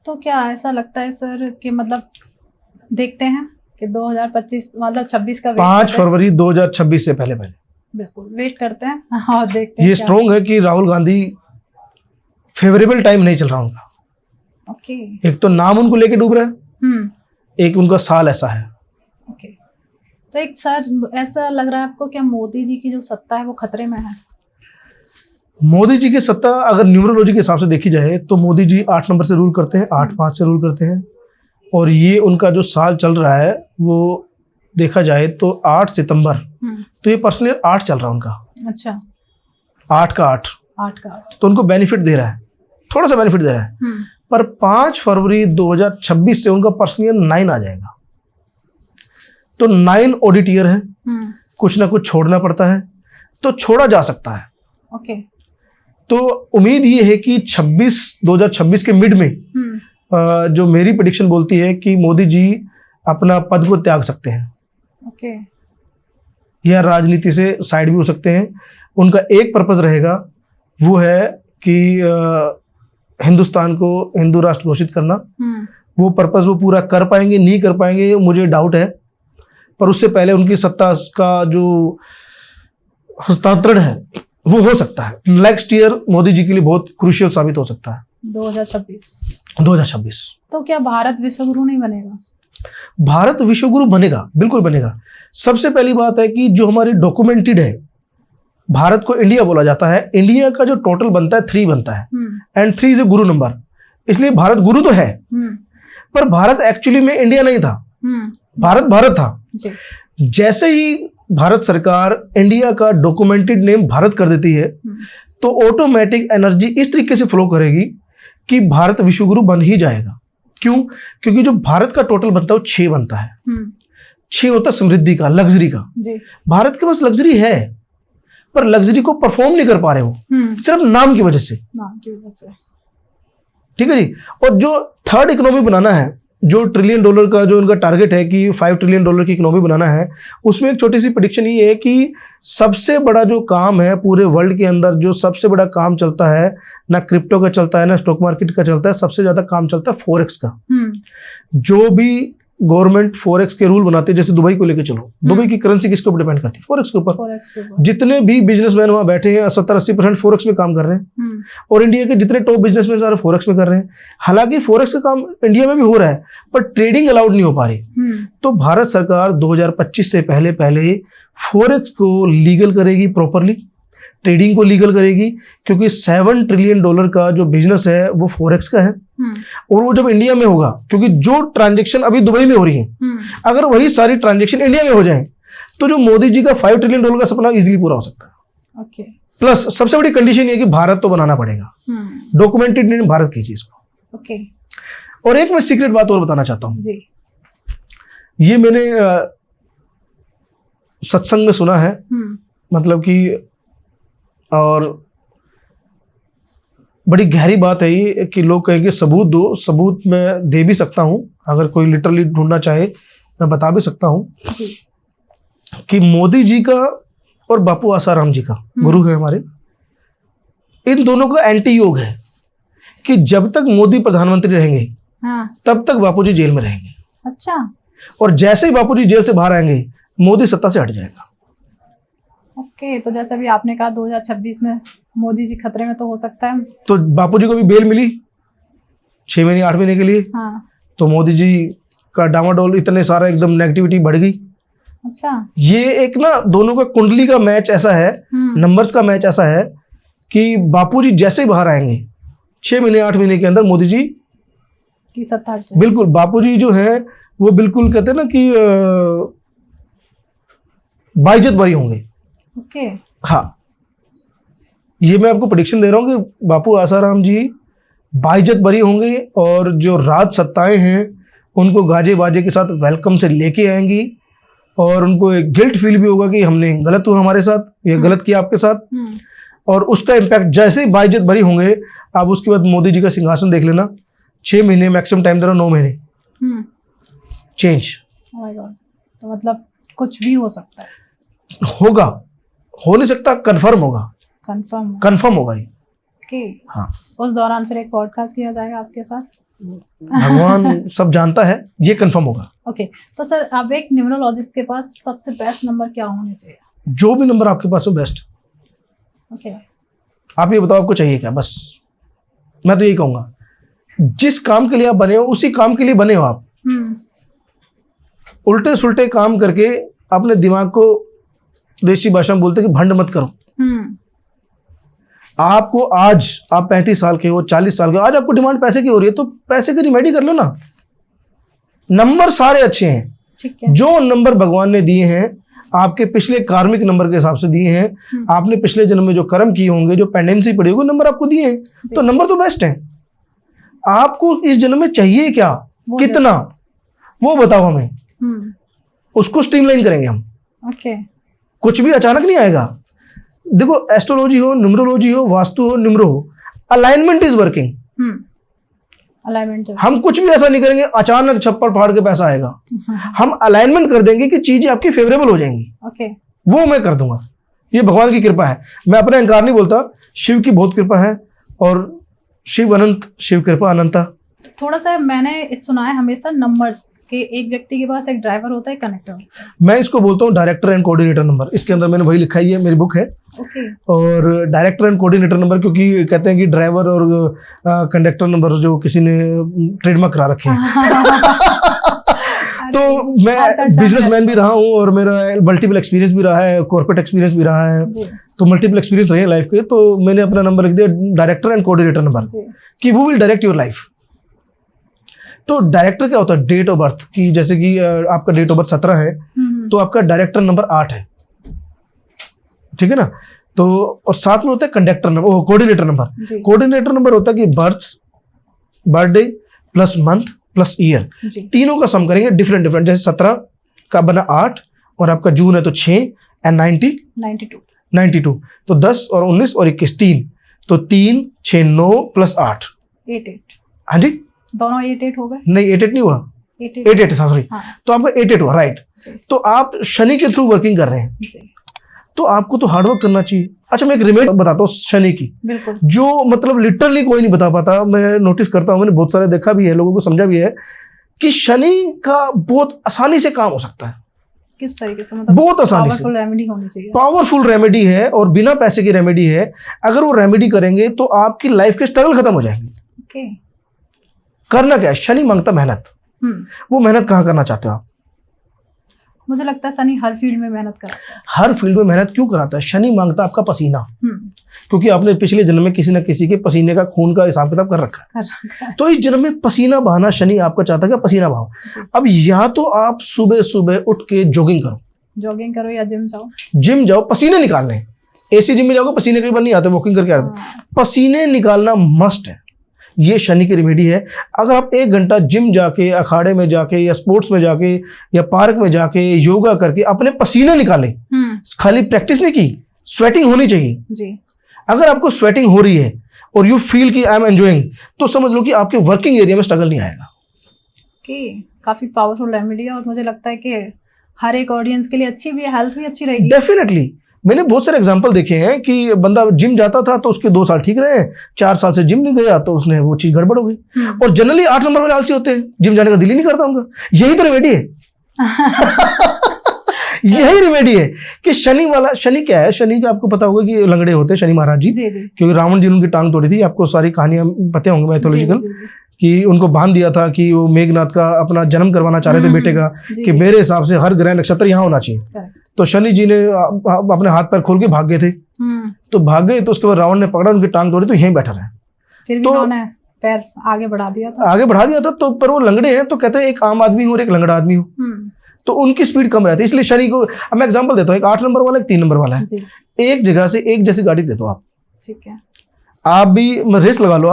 Speaker 1: तो क्या ऐसा लगता है सर कि मतलब देखते हैं कि 2025 मतलब 26 का
Speaker 2: 5 फरवरी 2026 से पहले
Speaker 1: बिल्कुल वेट करते हैं और देखते हैं।
Speaker 2: ये स्ट्रॉन्ग है कि राहुल गांधी फेवरेबल टाइम नहीं चल रहा उनका। एक तो नाम उनको लेके डूब रहा है, एक उनका साल ऐसा है।
Speaker 1: तो एक सर ऐसा लग रहा है आपको क्या मोदी जी की जो सत्ता है वो खतरे में है?
Speaker 2: मोदी जी की सत्ता अगर न्यूमरोलॉजी के हिसाब से देखी जाए तो मोदी जी 8 नंबर से रूल करते हैं, 8-5 से रूल करते हैं। और ये उनका जो साल चल रहा है वो देखा जाए तो 8 सितंबर, तो ये पर्सनल 8 चल रहा है उनका।
Speaker 1: अच्छा,
Speaker 2: 8 का 8,
Speaker 1: 8 का 8,
Speaker 2: तो उनको बेनिफिट दे रहा है, थोड़ा सा बेनिफिट दे रहा है। पर 5 फरवरी 2026 से उनका पर्सनल 9 आ जाएगा। तो 9 ऑडिट ईयर है, कुछ ना कुछ छोड़ना पड़ता है, तो छोड़ा जा सकता है।
Speaker 1: ओके।
Speaker 2: तो उम्मीद ये है कि 2026 के मिड में जो मेरी प्रेडिक्शन बोलती है कि मोदी जी अपना पद को त्याग सकते हैं।
Speaker 1: ओके।
Speaker 2: या राजनीति से साइड भी हो सकते हैं। उनका एक पर्पस रहेगा, वो है कि हिंदुस्तान को हिंदू राष्ट्र घोषित करना। वो पर्पस वो पूरा कर पाएंगे नहीं कर पाएंगे मुझे डाउट है, पर उससे पहले उनकी सत्ता का जो हस्तांतरण है वो हो सकता है। नेक्स्ट ईयर मोदी जी के लिए बहुत क्रूशियल साबित हो सकता है। 2026।
Speaker 1: तो क्या भारत विश्वगुरु नहीं बनेगा?
Speaker 2: भारत विश्वगुरु बनेगा, बिल्कुल बनेगा। सबसे पहली बात है कि जो हमारी डॉक्यूमेंटेड है, भारत को इंडिया बोला जाता है। इंडिया का जो टोटल बनता है 3 बनता है, and 3 is a Guru number, इसलिए भारत गुरु तो है। पर भारत एक्चुअली में इंडिया नहीं था, भारत था। जैसे ही भारत सरकार इंडिया का डॉक्यूमेंटेड नेम भारत कर देती है, तो ऑटोमेटिक एनर्जी इस तरीके से फ्लो करेगी कि भारत विश्वगुरु बन ही जाएगा। क्यों? क्योंकि जो भारत का टोटल बनता है वो 6 बनता है। 6 होता है समृद्धि का, लग्जरी का। भारत के पास लग्जरी है, पर लग्जरी को परफॉर्म नहीं कर पा रहे हो, सिर्फ नाम की वजह से। ठीक है जी। और जो थर्ड इकोनॉमी बनाना है, जो $1 ट्रिलियन का जो उनका टारगेट है कि $5 ट्रिलियन की इकोनॉमी बनाना है, उसमें एक छोटी सी प्रेडिक्शन ये है कि सबसे बड़ा जो काम है पूरे वर्ल्ड के अंदर, जो सबसे बड़ा काम चलता है, ना क्रिप्टो का चलता है ना स्टॉक मार्केट का चलता है, सबसे ज्यादा काम चलता है फॉरेक्स का। जो भी गवर्नमेंट फॉरेक्स के रूल बनाती है, जैसे दुबई को लेके चलो, दुबई की करेंसी किसके ऊपर डिपेंड करती है? फॉरेक्स के ऊपर। जितने भी बिजनेसमैन वहां बैठे हैं 70-80% फॉरेक्स में काम कर रहे हैं, और इंडिया के जितने टॉप बिजनेसमैन सारे फॉरेक्स में कर रहे हैं। हालांकि फॉरेक्स का काम इंडिया में भी हो रहा है, पर ट्रेडिंग अलाउड नहीं हो पा रही। तो भारत सरकार 2025 से पहले फॉरेक्स को लीगल करेगी, प्रॉपरली ट्रेडिंग को लीगल करेगी, क्योंकि $7 ट्रिलियन का जो बिजनेस है वो फॉरेक्स का है। और वो जब इंडिया में होगा, क्योंकि जो ट्रांजैक्शन अभी दुबई में हो रही है, अगर वही सारी ट्रांजैक्शन इंडिया में हो जाए, तो जो मोदी जी का $5 ट्रिलियन का सपना इजीली पूरा हो सकता है।
Speaker 1: ओके।
Speaker 2: प्लस सबसे बड़ी कंडीशन ये कि भारत तो बनाना पड़ेगा, डॉक्यूमेंटेड नेम भारत कीजिए इसको।
Speaker 1: ओके।
Speaker 2: और एक मैं सीक्रेट बात और बताना चाहता हूं
Speaker 1: जी।
Speaker 2: ये मैंने सत्संग में सुना है, मतलब कि, और बड़ी गहरी बात है ये कि लोग कहेंगे सबूत दो, सबूत मैं दे भी सकता हूं, अगर कोई लिटरली ढूंढना चाहे मैं बता भी सकता हूं
Speaker 1: जी।
Speaker 2: कि मोदी जी का और बापू आसाराम जी का, गुरु है हमारे, इन दोनों का एंटी योग है कि जब तक मोदी प्रधानमंत्री रहेंगे, तब तक बापू जी जेल में रहेंगे।
Speaker 1: अच्छा।
Speaker 2: और जैसे ही बापू जी जेल से बाहर आएंगे, मोदी सत्ता से हट जाएगा।
Speaker 1: ओके। तो जैसे अभी आपने कहा 2026 में मोदी जी खतरे में तो हो सकता है। तो
Speaker 2: बापूजी को भी बेल मिली 6 महीने 8 महीने के लिए। तो मोदी जी का डामाडोल, इतने सारा एकदम नेगेटिविटी बढ़ गई।
Speaker 1: अच्छा।
Speaker 2: ये एक ना दोनों का कुंडली का मैच ऐसा है, नंबर्स का मैच ऐसा है कि बापूजी जैसे ही बाहर आएंगे 6 महीने 8 महीने के अंदर मोदी जी
Speaker 1: की सत्ता,
Speaker 2: बिल्कुल बापूजी जो है वो बिल्कुल कहते हैं ना कि बाइज्जत बरी होंगे।
Speaker 1: ओके।
Speaker 2: हाँ, ये मैं आपको प्रेडिक्शन दे रहा हूँ कि बापू आसाराम जी बाइज्जत बरी होंगे, और जो राज सत्ताएं हैं उनको गाजे बाजे के साथ वेलकम से लेके आएंगी, और उनको एक गिल्ट फील भी होगा कि हमने गलत हुआ हमारे साथ, ये गलत किया आपके साथ। और उसका इम्पैक्ट जैसे ही बाइज्जत बरी होंगे, आप उसके बाद मोदी जी का सिंहासन देख लेना, 6 महीने मैक्सिमम टाइम दे रहा हूं, 9 महीने चेंज।
Speaker 1: तो मतलब कुछ भी हो सकता है।
Speaker 2: होगा, हो नहीं सकता, कंफर्म होगा। कंफर्म होगा ये।
Speaker 1: ओके।
Speaker 2: हाँ,
Speaker 1: उस दौरान फिर एक पॉडकास्ट किया जाएगा आपके साथ।
Speaker 2: भगवान सब जानता है, ये कंफर्म होगा।
Speaker 1: ओके। तो सर, अब एक न्यूमरोलॉजिस्ट के पास सबसे बेस्ट नंबर क्या होने चाहिए?
Speaker 2: जो भी नंबर आपके पास हो बेस्ट।
Speaker 1: ओके।
Speaker 2: आप ये बताओ आपको चाहिए क्या? बस मैं तो यही कहूंगा, जिस काम के लिए आप बने हो उसी काम के लिए बने हो आप। उल्टे सुल्टे काम करके अपने दिमाग को देसी भाषा में बोलते हैं कि भंड मत करो। आपको आज आप 35 साल के हो, 40 साल के हो, आज आपको डिमांड पैसे की हो रही है, तो पैसे की रिमेडी कर लो ना। नंबर सारे अच्छे हैं,
Speaker 1: ठीक है।
Speaker 2: जो नंबर भगवान ने दिए हैं आपके पिछले कार्मिक नंबर के हिसाब से दिए हैं, आपने पिछले जन्म में जो कर्म किए होंगे, जो पेंडेंसी पड़ी होगी, नंबर आपको दिए हैं, तो नंबर तो बेस्ट है। आपको इस जन्म में चाहिए क्या, कितना, वो बताओ हमें, उसको स्ट्रीमलाइन करेंगे हम।
Speaker 1: ओके।
Speaker 2: कुछ भी अचानक नहीं आएगा। देखो, एस्ट्रोलॉजी हो, न्यूमरोलॉजी हो, वास्तु हो, न्यूमरो हो, अलाइनमेंट इज वर्किंग।
Speaker 1: अलाइनमेंट,
Speaker 2: हम कुछ भी ऐसा नहीं करेंगे अचानक छप्पर फाड़ के पैसा आएगा। हम अलाइनमेंट कर देंगे कि चीजें आपकी फेवरेबल हो जाएंगी।
Speaker 1: ओके।
Speaker 2: वो मैं कर दूंगा, ये भगवान की कृपा है। मैं अपना अहंकार नहीं बोलता, शिव की बहुत कृपा है, और शिव अनंत, शिव कृपा अनंता।
Speaker 1: थोड़ा सा मैंने सुना है हमेशा नंबर्स के, एक व्यक्ति के पास एक ड्राइवर होता है, कनेक्टर होता है।
Speaker 2: मैं इसको बोलता हूँ डायरेक्टर एंड कोऑर्डिनेटर नंबर। इसके अंदर मैंने वही लिखा ही है, मेरी बुक है।
Speaker 1: ओके। और
Speaker 2: डायरेक्टर एंड कोऑर्डिनेटर नंबर, क्योंकि कहते हैं कि ड्राइवर और कंडक्टर नंबर जो किसी ने ट्रेडमार्क करा रखे हैं। तो मैं बिजनेसमैन भी रहा हूँ और मेरा मल्टीपल एक्सपीरियंस भी रहा है, कॉर्पोरेट एक्सपीरियंस भी रहा है, तो मल्टीपल एक्सपीरियंस रहे लाइफ के। तो मैंने अपना नंबर लिख दिया डायरेक्टर एंड कोऑर्डिनेटर नंबर, कि वो विल डायरेक्ट योर लाइफ। तो डायरेक्टर क्या होता है, डेट ऑफ बर्थ की, जैसे कि आपका डेट ऑफ बर्थ 17 है, तो आपका डायरेक्टर नंबर 8 है, ठीक है ना। तो और साथ में होता है conductor number, coordinator number. Coordinator number होता है कि birthday plus month plus year, तीनों का सम करेंगे, डिफरेंट डिफरेंट। जैसे 17 का बना 8, और आपका जून है तो 6, एंड 92, तो 10 और 19 और 21, 3, तो 3, 6, 9 प्लस 8,
Speaker 1: 8।
Speaker 2: हाँ जी,
Speaker 1: दोनों 8 हो गए।
Speaker 2: नहीं, 8 नहीं हुआ, 8 सॉरी। तो आपका 8 हुआ, राइट। तो आप शनि के थ्रू वर्किंग कर रहे हैं, तो आपको तो हार्डवर्क करना चाहिए। अच्छा, मैं एक रिमेडी बताता हूँ शनि की, जो मतलब लिटरली कोई नहीं बता पाता। मैं नोटिस करता हूँ, मैंने बहुत सारे देखा भी है, लोगों को समझा भी है कि शनि का बहुत आसानी से काम हो सकता है।
Speaker 1: किस तरीके से? मतलब
Speaker 2: बहुत आसानी से।
Speaker 1: पावरफुल रेमेडी होनी चाहिए।
Speaker 2: पावरफुल रेमेडी है, और बिना पैसे की रेमेडी है। अगर वो रेमेडी करेंगे तो आपकी लाइफ के स्ट्रगल खत्म हो जाएंगे।
Speaker 1: ओके।
Speaker 2: करना क्या है, शनि मांगता मेहनत। वो मेहनत कहाँ करना चाहते हो आप?
Speaker 1: मुझे लगता है शनि हर फील्ड में मेहनत कराता है।
Speaker 2: हर फील्ड में मेहनत क्यों कराता है? शनि मांगता आपका पसीना, क्योंकि आपने पिछले जन्म में किसी न किसी के पसीने का, खून का हिसाब किताब कर रखा है। तो इस जन्म में पसीना बहाना शनि आपका चाहता है कि पसीना बहाओ। अब या तो आप सुबह सुबह उठ के जॉगिंग करो
Speaker 1: या जिम जाओ।
Speaker 2: जिम जाओ, पसीने निकालने। एसी जिम में जाओगे, पसीने कई बार नहीं आते, वॉकिंग करके आते। पसीने निकालना मस्ट है, ये शनि की रेमेडी है। अगर आप 1 घंटा जिम जाके, अखाड़े में जाके, या स्पोर्ट्स में जाके, या पार्क में जाके योगा करके अपने पसीने निकाले, खाली प्रैक्टिस नहीं की, स्वेटिंग होनी चाहिए जी। अगर आपको स्वेटिंग हो रही है और यू फील कि आई एम एंजॉइंग, तो समझ लो कि आपके वर्किंग एरिया में स्ट्रगल नहीं आएगा।
Speaker 1: काफी पावरफुल रेमेडी है, और मुझे लगता है कि हर एक ऑडियंस के लिए अच्छी भी है, हेल्थ भी अच्छी रहेगी।
Speaker 2: डेफिनेटली। मैंने बहुत सारे एग्जांपल देखे हैं कि बंदा जिम जाता था तो उसके 2 साल ठीक रहे, 4 साल से जिम नहीं गया तो उसने वो चीज गड़बड़ हो गई। और जनरली 8 नंबर वाले आलसी होते हैं, जिम जाने का दिल ही नहीं करता उनका। यही तो रेमेडी है। यही रेमेडी है कि शनि क्या है? शनि का आपको पता होगा कि लंगड़े होते हैं शनि महाराज जी, क्योंकि रावण जी ने उनकी टांग तोड़ी थी। आपको सारी कहानियां पता होंगी मैथोलॉजिकल, कि उनको बांध दिया था कि वो मेघनाथ का अपना जन्म करवाना चाह रहे थे बेटे का, कि मेरे हिसाब से हर ग्रह नक्षत्र यहाँ होना चाहिए। तो शनि जी ने अपने हाथ पैर खोल के भाग गए थे, तो भाग गए, तो उसके बाद रावण ने पकड़ा, उनकी टांग तोड़ी, तो यहीं बैठा रहे।
Speaker 1: फिर भी उन्होंने पैर आगे बढ़ा दिया था। तो पर वो लंगड़े हैं, तो कहते हैं एक आम आदमी हो और एक लंगड़ा आदमी हो, तो उनकी स्पीड कम रहती है। इसलिए शनि को, अब मैं एग्जांपल देता हूँ, एक 8 नंबर वाला, एक 3 नंबर वाला है, एक जगह से एक जैसी गाड़ी दे दो आप, ठीक है।
Speaker 2: आप भी रेस लगा लो,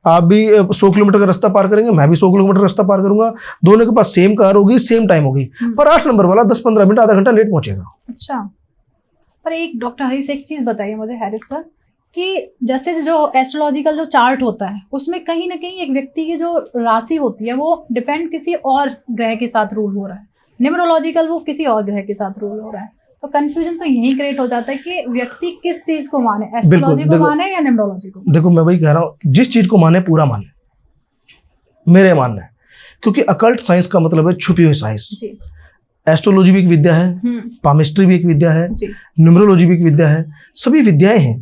Speaker 2: आप भी 100 किलोमीटर का रास्ता पार करेंगे, मैं भी 100 किलोमीटर रास्ता पार करूंगा, दोनों के पास सेम कार होगी, सेम टाइम होगी, पर 8 नंबर वाला 10-15 मिनट, आधा घंटा लेट पहुंचेगा।
Speaker 1: अच्छा, पर एक डॉक्टर हरीश, एक चीज बताइए मुझे हैरिस सर, कि जैसे जो एस्ट्रोलॉजिकल जो चार्ट होता है, उसमें कहीं ना कहीं एक व्यक्ति की जो राशि होती है वो डिपेंड किसी और ग्रह के साथ रूल हो रहा है, न्यूमरोलॉजिकल वो किसी और ग्रह के साथ रूल हो रहा है। तो कंफ्यूजन तो यही क्रिएट हो जाता है कि व्यक्ति किस चीज को माने, एस्ट्रोलॉजी को माने या न्यूमरोलॉजी को।
Speaker 2: देखो, मैं वही कह रहा हूँ, जिस चीज को माने पूरा माने, मेरे मानना है, क्योंकि अकल्ट साइंस का मतलब है छुपी हुई साइंस। एस्ट्रोलॉजी भी एक विद्या है, पामिस्ट्री भी एक विद्या है, न्यूमरोलॉजी भी एक विद्या है, सभी विद्याएं हैं।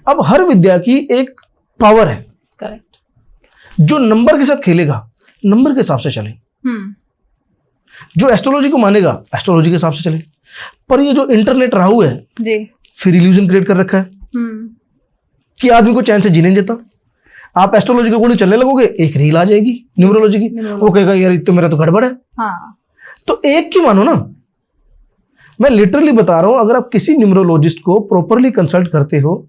Speaker 2: अब हर विद्या की एक पावर है, करेक्ट, जो नंबर के साथ खेलेगा, नंबर के हिसाब से चले। जो एस्ट्रोलॉजी को मानेगा एस्ट्रोलॉजी के हिसाब से चले। पर ये जो इंटरनेट राहु है
Speaker 1: जी,
Speaker 2: फिर इल्यूजन क्रिएट कर रखा है कि आदमी को चैन से जीने नहीं देता। आप एस्ट्रोलॉजी के गुण चलने लगोगे, एक रील आ जाएगी न्यूमरोलॉजी की, वो कहेगा यार तो मेरा तो गड़बड़ है।
Speaker 1: हाँ।
Speaker 2: तो एक की मानो ना, मैं लिटरली बता रहा हूं, अगर आप किसी न्यूमरोलॉजिस्ट को प्रॉपरली कंसल्ट करते हो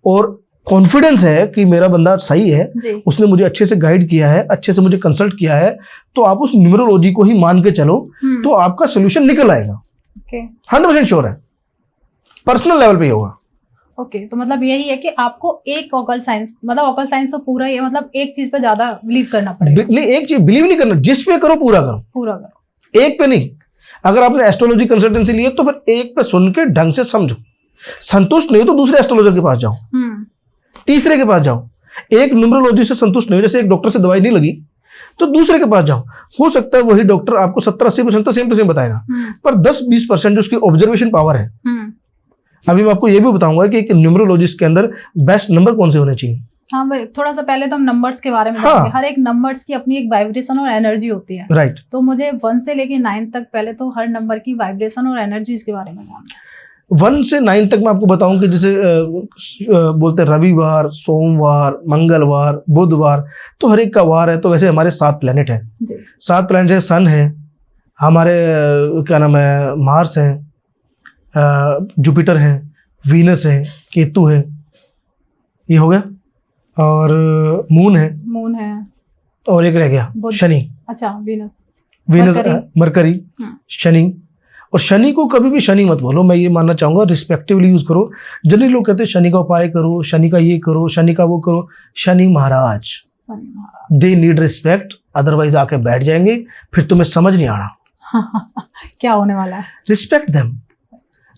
Speaker 2: और कॉन्फिडेंस है कि मेरा बंदा सही है, उसने मुझे अच्छे से गाइड किया है, अच्छे से मुझे कंसल्ट किया है, तो आप उस न्यूमरोलॉजी को ही मान के चलो, तो आपका सोल्यूशन निकल आएगा। 100% श्योर है, पर्सनल लेवल पे ही होगा।
Speaker 1: ओके, तो मतलब यही है कि आपको एक ऑकल्ट साइंस, मतलब ऑकल्ट साइंस तो पूरा ही, मतलब एक चीज पे ज्यादा बिलीव करना पड़ेगा।
Speaker 2: नहीं, एक चीज बिलीव नहीं करना, जिस पे करो पूरा करो,
Speaker 1: पूरा करो,
Speaker 2: एक पे नहीं। अगर आपने एस्ट्रोलॉजी कंसल्टेंसी ली है तो फिर एक पे सुन के ढंग से समझो, संतुष्ट नहीं हो तो दूसरे एस्ट्रोलॉजर के पास जाओ, तीसरे के पास जाओ। एक न्यूमरोलॉजिस्ट से संतुष्ट नहीं हो, जैसे एक डॉक्टर से दवाई नहीं लगी तो दूसरे के पास जाओ। हो सकता है वही डॉक्टर आपको 70-80% तो सेम टू सेम बताएगा, पर 10-20% जो उसकी ऑब्जर्वेशन पावर है। अभी मैं आपको ये भी बताऊंगा कि एक न्यूमरोलॉजिस्ट के अंदर बेस्ट नंबर कौन से होने चाहिए।
Speaker 1: हाँ भाई, थोड़ा सा पहले तो हम नंबर्स के बारे में
Speaker 2: हाँ।
Speaker 1: हर एक नंबर्स की अपनी एक वाइब्रेशन और एनर्जी होती है,
Speaker 2: राइट।
Speaker 1: तो मुझे 1 से लेके 9 तक पहले तो हर नंबर की वाइब्रेशन और एनर्जीज के बारे में जानना है।
Speaker 2: 1 से 9 तक मैं आपको बताऊं कि जैसे बोलते हैं रविवार, सोमवार, मंगलवार, बुधवार, तो हर एक का वार है। तो वैसे हमारे 7 प्लेनेट हैं, 7 प्लेनेट है। सन है हमारे, क्या नाम है, मार्स है, जुपिटर है, वीनस है, केतु है, ये हो गया, और मून है, और एक रह गया शनि।
Speaker 1: अच्छा, वीनस,
Speaker 2: मरकरी, शनि। और शनि को कभी भी शनि मत बोलो, मैं ये मानना चाहूंगा, रिस्पेक्टिवली यूज करो। जनरली लोग कहते हैं शनि का उपाय करो, शनि का ये करो, शनि का वो करो। शनि महाराज दे नीड रिस्पेक्ट, अदरवाइज आके बैठ जाएंगे, फिर तुम्हें समझ नहीं आना
Speaker 1: क्या होने वाला है।
Speaker 2: Respect them.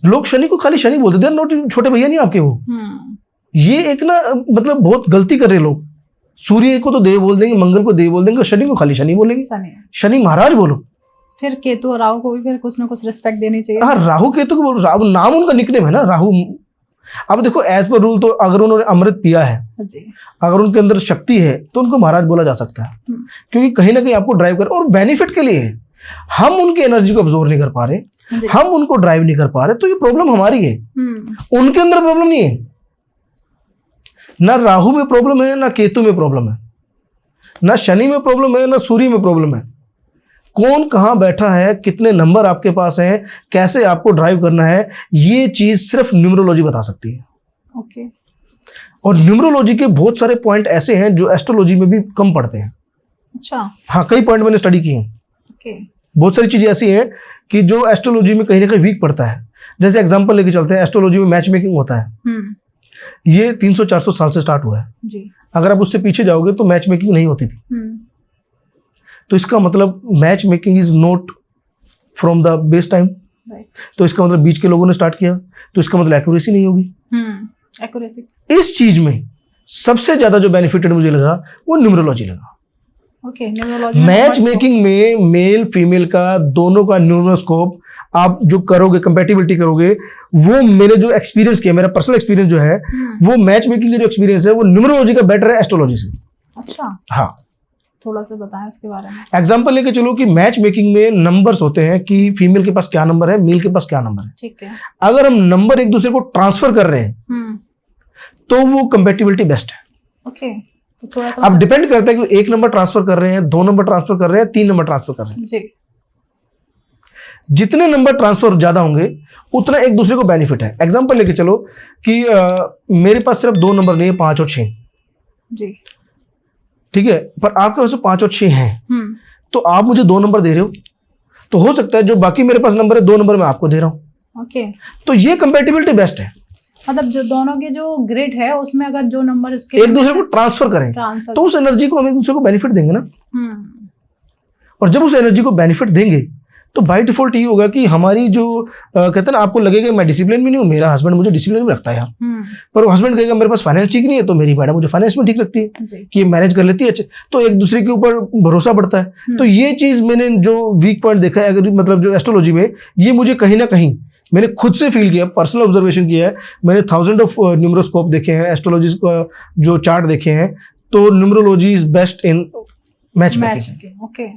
Speaker 2: लोग शनि को खाली शनि बोलते हैं, नोट छोटे भैया नहीं आपके वो। ये एक ना मतलब बहुत गलती कर रहे लोग। सूर्य को तो देव बोल देंगे, मंगल को देव बोल देंगे, शनि को खाली शनि बोलेंगे। शनि महाराज बोलो।
Speaker 1: फिर केतु और राहु को भी फिर कुछ ना कुछ रिस्पेक्ट देनी चाहिए।
Speaker 2: हाँ, राहु केतु को बोलो, राहु नाम उनका निकनेम है ना, राहु। अब देखो एज पर रूल तो अगर उन्होंने अमृत पिया है जी, अगर उनके अंदर शक्ति है तो उनको महाराज बोला जा सकता है, क्योंकि कहीं ना कहीं आपको ड्राइव कर, और बेनिफिट के लिए है। हम उनकी एनर्जी को अब्सॉर्ब नहीं कर पा रहे, हम उनको ड्राइव नहीं कर पा रहे, तो ये प्रॉब्लम हमारी है, उनके अंदर प्रॉब्लम नहीं है। ना राहु में प्रॉब्लम है, ना केतु में प्रॉब्लम है, ना शनि में प्रॉब्लम है, ना सूर्य में प्रॉब्लम है। कौन कहां बैठा है, कितने नंबर आपके पास हैं, कैसे आपको ड्राइव करना है, ये चीज सिर्फ न्यूमरोलॉजी बता सकती है।
Speaker 1: ओके।
Speaker 2: और न्यूमरोलॉजी के बहुत सारे पॉइंट ऐसे हैं जो एस्ट्रोलॉजी में भी कम पड़ते हैं।
Speaker 1: अच्छा।
Speaker 2: हाँ, कई पॉइंट मैंने स्टडी किए हैं।
Speaker 1: ओके।
Speaker 2: बहुत सारी चीजें ऐसी हैं कि जो एस्ट्रोलॉजी में कहीं ना कहीं वीक पड़ता है। जैसे एग्जांपल लेके चलते हैं, एस्ट्रोलॉजी में मैच मेकिंग होता है, ये 300-400 साल से स्टार्ट हुआ है जी। अगर आप उससे पीछे जाओगे तो मैच मेकिंग नहीं होती थी। तो इसका मतलब match making is not from the base time, तो इसका मतलब बीच के लोगों ने स्टार्ट किया, तो इसका मतलब एक्यूरेसी नहीं होगी।
Speaker 1: एक्यूरेसी
Speaker 2: इस चीज में सबसे ज्यादा जो बेनिफिटेड मुझे लगा वो न्यूमरोलॉजी लगा।
Speaker 1: न्यूमरोलॉजी
Speaker 2: मैच मेकिंग में मेल फीमेल का दोनों का न्यूमरोस्कोप आप जो करोगे, कंपैटिबिलिटी करोगे, वो मैंने जो एक्सपीरियंस किया, मेरा पर्सनल एक्सपीरियंस जो है, वो मैच मेकिंग का जो एक्सपीरियंस है वो न्यूमरोलॉजी का बेटर है एस्ट्रोलॉजी से।
Speaker 1: अच्छा।
Speaker 2: हाँ,
Speaker 1: थोड़ा सा बताएं उसके बारे में।
Speaker 2: एग्जांपल लेके चलो कि मैच मेकिंग में नंबर्स होते हैं कि फीमेल के पास क्या नंबर है, मेल के पास क्या नंबर है।
Speaker 1: ठीक है।
Speaker 2: अगर हम नंबर एक दूसरे को ट्रांसफर कर रहे हैं तो वो कंपैटिबिलिटी बेस्ट है।
Speaker 1: ओके। तो थोड़ा सा
Speaker 2: अब डिपेंड करता है कि एक नंबर ट्रांसफर कर रहे हैं, 2 नंबर ट्रांसफर कर रहे हैं, 3 नंबर ट्रांसफर कर रहे हैं
Speaker 1: जी।
Speaker 2: जितने नंबर ट्रांसफर ज्यादा होंगे उतना एक दूसरे को बेनिफिट है। एग्जांपल लेके चलो कि मेरे पास सिर्फ 2 नंबर नहीं है, 5 और 6 जी, ठीक है, पर आपके पास 5 और 6 हैं, तो आप मुझे 2 नंबर दे रहे हो, तो हो सकता है जो बाकी मेरे पास नंबर है 2 नंबर मैं आपको दे रहा हूं।
Speaker 1: ओके।
Speaker 2: तो ये कंपैटिबिलिटी बेस्ट है।
Speaker 1: मतलब जो दोनों के जो ग्रिड है उसमें अगर जो नंबर उसके
Speaker 2: एक दूसरे को ट्रांसफर करें तो उस एनर्जी को हम एक दूसरे को बेनिफिट देंगे ना। और जब उस एनर्जी को बेनिफिट देंगे तो बाय डिफॉल्ट ये होगा कि हमारी जो कहते हैं ना, आपको लगेगा मैं डिसिप्लिन में नहीं हूँ, मेरा हस्बैंड मुझे डिसिप्लिन में रखता है यार, पर वो हस्बैंड कहेगा मेरे पास फाइनेंस ठीक नहीं है, तो मेरी मैडम मुझे फाइनेंस में ठीक रखती है कि ये मैनेज कर लेती है अच्छे, तो एक दूसरे के ऊपर भरोसा बढ़ता है। तो ये चीज मैंने जो वीक पॉइंट देखा है, अगर मतलब जो एस्ट्रोलॉजी में, ये मुझे कहीं ना कहीं मैंने खुद से फील किया, पर्सनल ऑब्जर्वेशन किया है। मैंने 1000 ऑफ न्यूमरोस्कोप देखे हैं, एस्ट्रोलॉजी का जो चार्ट देखे हैं, तो numerology is best in match making.
Speaker 1: Okay.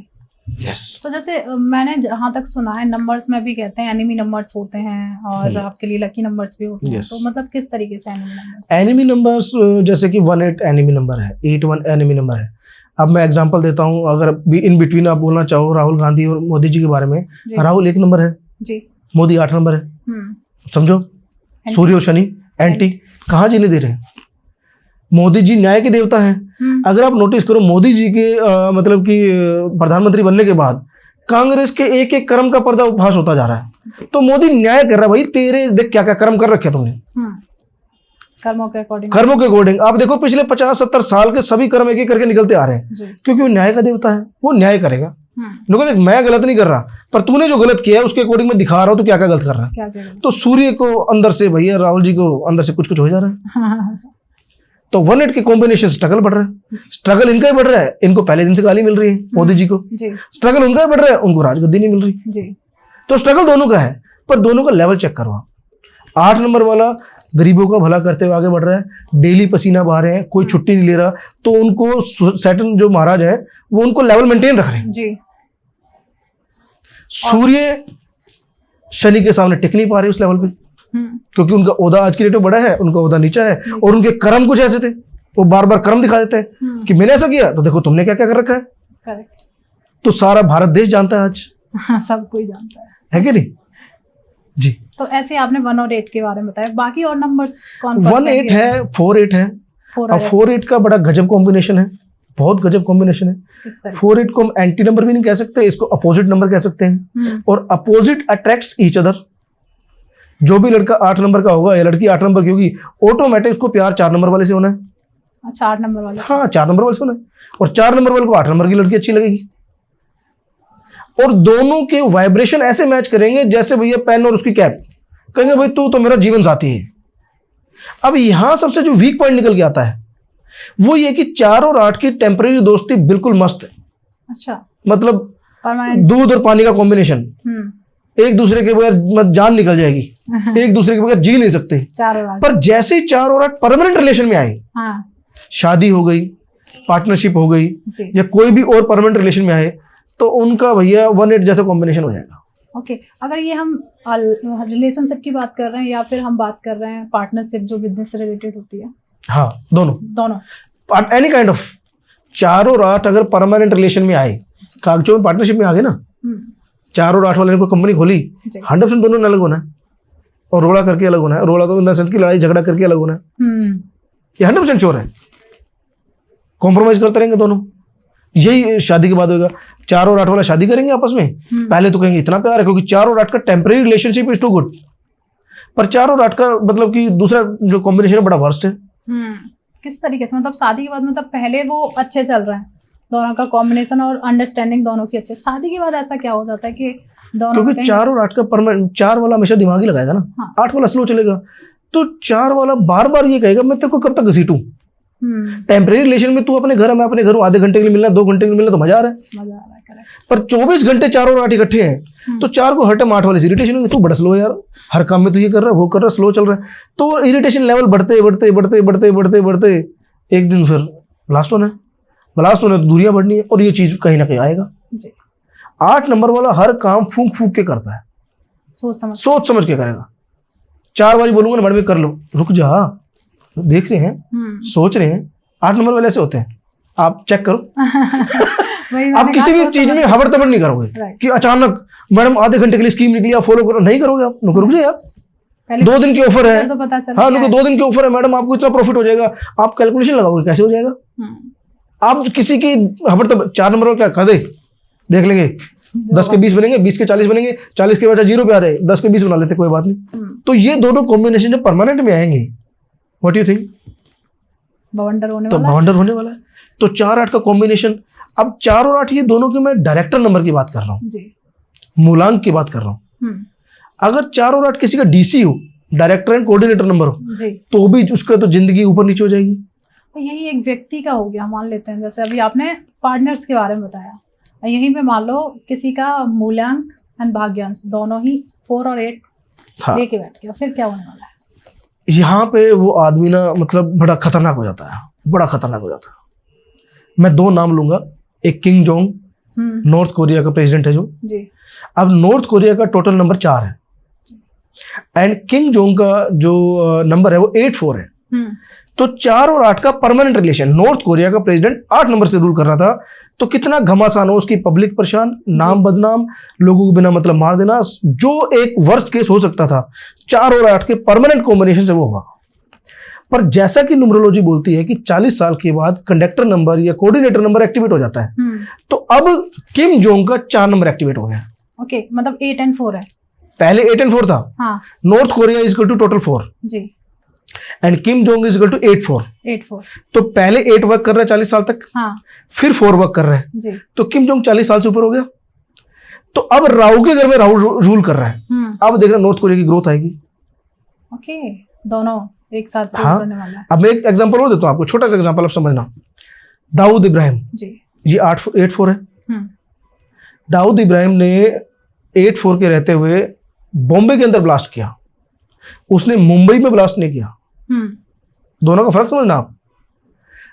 Speaker 2: Yes.
Speaker 1: तो जैसे मैंने जहाँ तक सुना है नंबर्स में भी कहते हैं एनिमी नंबर्स होते हैं और आपके लिए लकी नंबर्स भी होते हैं।
Speaker 2: Yes.
Speaker 1: तो मतलब किस तरीके से एनिमी नंबर्स?
Speaker 2: एनिमी नंबर्स जैसे कि 18 एनिमी नंबर है, 81 एनिमी नंबर है। अब मैं एग्जांपल देता हूँ, अगर इन बिटवीन आप बोलना चाहो राहुल गांधी और मोदी जी के बारे में, राहुल 1 नंबर है
Speaker 1: जी,
Speaker 2: मोदी 8 नंबर है। समझो, सूर्य और शनि एंटी, कहाँ जीने दे रहे हैं। मोदी जी न्याय के देवता हैं। अगर आप नोटिस करो मोदी जी के मतलब कि प्रधानमंत्री बनने के बाद कांग्रेस के एक एक कर्म का पर्दाफाश होता जा रहा है। तो मोदी न्याय कर रहा है, भाई तेरे देख क्या क्या कर्म कर रखे तुमने,
Speaker 1: कर्मों के
Speaker 2: अकॉर्डिंग। आप देखो पिछले 50-70 साल के सभी कर्म एक एक करके निकलते आ रहे हैं, क्योंकि वो न्याय का देवता है, वो न्याय करेगा। लोगों देख मैं गलत नहीं कर रहा, पर तूने जो गलत किया है उसके अकॉर्डिंग मैं दिखा रहा हूँ तो क्या क्या गलत कर रहा है। तो सूर्य को अंदर से भैया राहुल जी को अंदर से कुछ कुछ हो जा रहा है। तो 1-8 के कॉम्बिनेशन स्ट्रगल बढ़ रहा है। स्ट्रगल इनका ही बढ़ रहा है, इनको पहले दिन से गाली मिल रही है मोदी जी को। स्ट्रगल उनका ही बढ़ रहा है, उनको राजगद्दी नहीं मिल रही। तो स्ट्रगल दोनों का है, पर दोनों का लेवल चेक करो। 8 नंबर वाला गरीबों का भला करते हुए आगे बढ़ रहा है, डेली पसीना बहा रहे हैं, कोई छुट्टी नहीं ले रहा। तो उनको सैटर्न जो महाराज है वो उनको लेवल मेंटेन रख रहे हैं जी। सूर्य शनि के सामने टिक नहीं पा रहे उस लेवल पे, क्योंकि उनका ओहदा आज की डेट में बड़ा है, उनका ओहदा नीचा है, और उनके कर्म कुछ ऐसे थे, वो बार बार कर्म दिखा देते हैं कि मैंने ऐसा किया तो देखो तुमने क्या क्या कर रखा है। करेक्ट। तो सारा भारत देश जानता है आज।
Speaker 1: हाँ, सब कोई जानता
Speaker 2: है कि नहीं जी।
Speaker 1: तो ऐसे आपने 1 और 8 के बारे में बताया, बाकी और नंबर्स कौन
Speaker 2: 1-8 है, 4-8 है। और 4-8 का बड़ा गजब कॉम्बिनेशन है, बहुत गजब कॉम्बिनेशन है। 4-8 को हम एंटी नंबर भी नहीं कह सकते, इसको अपोजिट नंबर कह सकते हैं। और अपोजिट अट्रैक्ट्स ईच अदर। जो भी लड़का 8 नंबर का होगा या लड़की 8 नंबर की होगी, ऑटोमेटिक उसको प्यार 4 नंबर वाले से होना है।
Speaker 1: अच्छा, 8 नंबर वाले? हाँ,
Speaker 2: 4 नंबर वाले से होना है। और 4 नंबर वाले को 8 नंबर की लड़की अच्छी लगेगी। और दोनों के वाइब्रेशन ऐसे मैच करेंगे जैसे भैया पेन और उसकी कैप, कहेंगे भाई तू तो मेरा जीवन साथी है। अब यहां सबसे जो वीक पॉइंट निकल के आता है वो ये कि 4 और 8 की टेम्परेरी दोस्ती बिल्कुल मस्त है।
Speaker 1: अच्छा,
Speaker 2: मतलब दूध और पानी का कॉम्बिनेशन, एक दूसरे के बगैर जान निकल जाएगी, एक दूसरे के बगैर जी नहीं सकते।
Speaker 1: 4 और 8।
Speaker 2: पर जैसे ही 4 और 8 परमानेंट रिलेशन में आए, शादी हो गई, पार्टनरशिप हो गई, या कोई भी और परमानेंट रिलेशन में आए, तो उनका भैया 1-8 जैसा कॉम्बिनेशन हो जाएगा।
Speaker 1: ओके, अगर ये हम रिलेशनशिप की बात कर रहे हैं या फिर हम बात कर रहे हैं पार्टनरशिप जो बिजनेस से रिलेटेड होती है? हाँ, दोनों
Speaker 2: एनी काइंड ऑफ। 4 और 8 अगर परमानेंट रिलेशन में आए, कागजों में पार्टनरशिप में आ गए ना, 4 और 8 वाले ने कोई कंपनी खोली, 100% दोनों ने अलग होना है, और रोड़ा करके अलग होना है। रोड़ा तो इन द सेंस की लड़ाई झगड़ा करके अलग होना है, ये 100% श्योर है। कॉम्प्रोमाइज करते रहेंगे दोनों, यही शादी के बाद होगा। 4 और 8 वाला शादी करेंगे आपस में, पहले तो कहेंगे इतना प्यार है, क्योंकि 4 और 8 का temporary relationship is too good. पर 4 और 8 का मतलब कि दूसरा जो कॉम्बिनेशन है बड़ा वर्स्ट है।
Speaker 1: किस तरीके से? मतलब शादी के बाद, मतलब पहले वो अच्छे चल रहे हैं दोनों का कॉम्बिनेशन और अंडरस्टैंडिंग दोनों की अच्छे, शादी के बाद ऐसा क्या हो जाता है कि दोनों,
Speaker 2: क्योंकि 4 और 8 का परमानेंट, 4 वाला हमेशा दिमाग ही लगाएगा ना। हाँ। 8 वाला स्लो चलेगा, तो 4 वाला बार बार ये कहेगा मैं तेरे को कब तक घसीटूं। टेम्परेरी रिलेशन में तू अपने घर है, मैं अपने घर हूं, आधे घंटे के लिए मिलना है, 2 घंटे के लिए मिलना तो मजा आ रहा है। पर 24 घंटे 4 और 8 इकट्ठे हैं, तो 4 को हर टाइम 8 वाले से इरिटेशन होगी, तू बड़ा स्लो है यार, हर काम में तू ये कर रहा है, वो कर रहा है, स्लो चल रहा है। तो इरिटेशन लेवल बढ़ते बढ़ते बढ़ते बढ़ते बढ़ते बढ़ते एक दिन फिर ब्लास्ट होना है, तो दूरियां बढ़नी है, और ये चीज कहीं ना कहीं आएगा। 8 नंबर वाला हर काम फूंक फूंक के करता है, सोच समझ के करेगा। 4 वाली बोलूंगा ना, मैडम कर लो, रुक जा, देख रहे हैं, सोच रहे हैं। 8 नंबर वाले ऐसे होते हैं, आप चेक करो। आप किसी भी चीज में हबर तबर नहीं करोगे कि अचानक मैडम आधे घंटे के लिए स्कीम निकली, आप फॉलो करो, नहीं करोगे आप। रुक जाए यार, 2 दिन की ऑफर है,
Speaker 1: तो पता चला।
Speaker 2: हाँ, 2 दिन की ऑफर है मैडम, आपको इतना प्रॉफिट हो जाएगा, आप कैलकुलेशन लगाओगे, कैसे हो जाएगा। आप किसी की हबर तबर, 4 नंबर वाला क्या कर दे, देख लेंगे, 10 के 20 बनेंगे, 20 के 40 बनेंगे, 40 के बजाय 0 पे आ रहे, 10 के 20 बना लेते, कोई बात नहीं। तो ये दोनों कॉम्बिनेशन जब परमानेंट में आएंगे, व्हाट यू थिंक, बवंडर होने वाला है। तो 4-8 का कॉम्बिनेशन। अब 4 और 8 ये दोनों के, मैं डायरेक्टर नंबर की बात कर रहा हूँ, मूलांक की बात कर रहा हूँ। अगर 4 और 8 किसी का डीसी हो, डायरेक्टर एंड कोऑर्डिनेटर नंबर हो, तो भी उसका तो जिंदगी ऊपर नीचे हो जाएगी।
Speaker 1: तो यही एक व्यक्ति का हो गया, मान लेते हैं जैसे अभी आपने पार्टनर्स के बारे में बताया, यहीं पे मान लो किसी का मूलांक एंड भाग्यांश दोनों ही 4 और 8 लेके बैठ गया, फिर क्या होने वाला है?
Speaker 2: यहाँ पे वो आदमी ना मतलब बड़ा खतरनाक हो जाता है, बड़ा खतरनाक हो जाता है। मैं 2 नाम लूंगा, एक किंग जोंग, नॉर्थ कोरिया का प्रेसिडेंट है जो।
Speaker 1: जी।
Speaker 2: अब नॉर्थ कोरिया का टोटल नंबर 4 है एंड किम जोंग का जो नंबर है वो 84 है। तो 4 और 8 का परमानेंट रिलेशन, नॉर्थ कोरिया का प्रेसिडेंट 8 नंबर से रूल कर रहा था, तो कितना घमासान हो, उसकी पब्लिक परेशान, नाम बदनाम, लोगों को बिना मतलब मार देना, जो एक वर्स्ट केस हो सकता था 4 और 8 के परमानेंट कॉम्बिनेशन से वो होगा। पर जैसा कि न्यूमरोलॉजी बोलती है कि 40 साल के बाद कंडक्टर नंबर या कोऑर्डिनेटर नंबर एक्टिवेट हो जाता है, तो अब किम जोंग का 4 नंबर एक्टिवेट हो गया।
Speaker 1: ओके, मतलब 8 और 4 है।
Speaker 2: पहले 8 और 4 था।
Speaker 1: हाँ।
Speaker 2: North Korea is equal to total 4
Speaker 1: जी,
Speaker 2: and Kim Jong is equal to 84। तो पहले 8 वर्क कर रहा है 40 साल तक।
Speaker 1: हाँ।
Speaker 2: फिर 4 वर्क कर रहे हैं
Speaker 1: जी।
Speaker 2: तो किम जोंग 40 साल से ऊपर हो गया। तो अब राहु के घर में राहु रूल कर रहा है। अब देख रहे नॉर्थ कोरिया की ग्रोथ आएगी।
Speaker 1: ओके, दोनों एक साथ
Speaker 2: हाँ।
Speaker 1: करने वाला है।
Speaker 2: अब मैं एक एग्जांपल और देता हूं आपको, छोटा सा एग्जांपल आप समझना। दाऊद इब्राहिम
Speaker 1: जी,
Speaker 2: ये 8-4 है। दाऊद इब्राहिम ने 8-4 के रहते हुए बॉम्बे के अंदर ब्लास्ट किया, उसने मुंबई में ब्लास्ट नहीं किया। दोनों का फर्क समझना आप।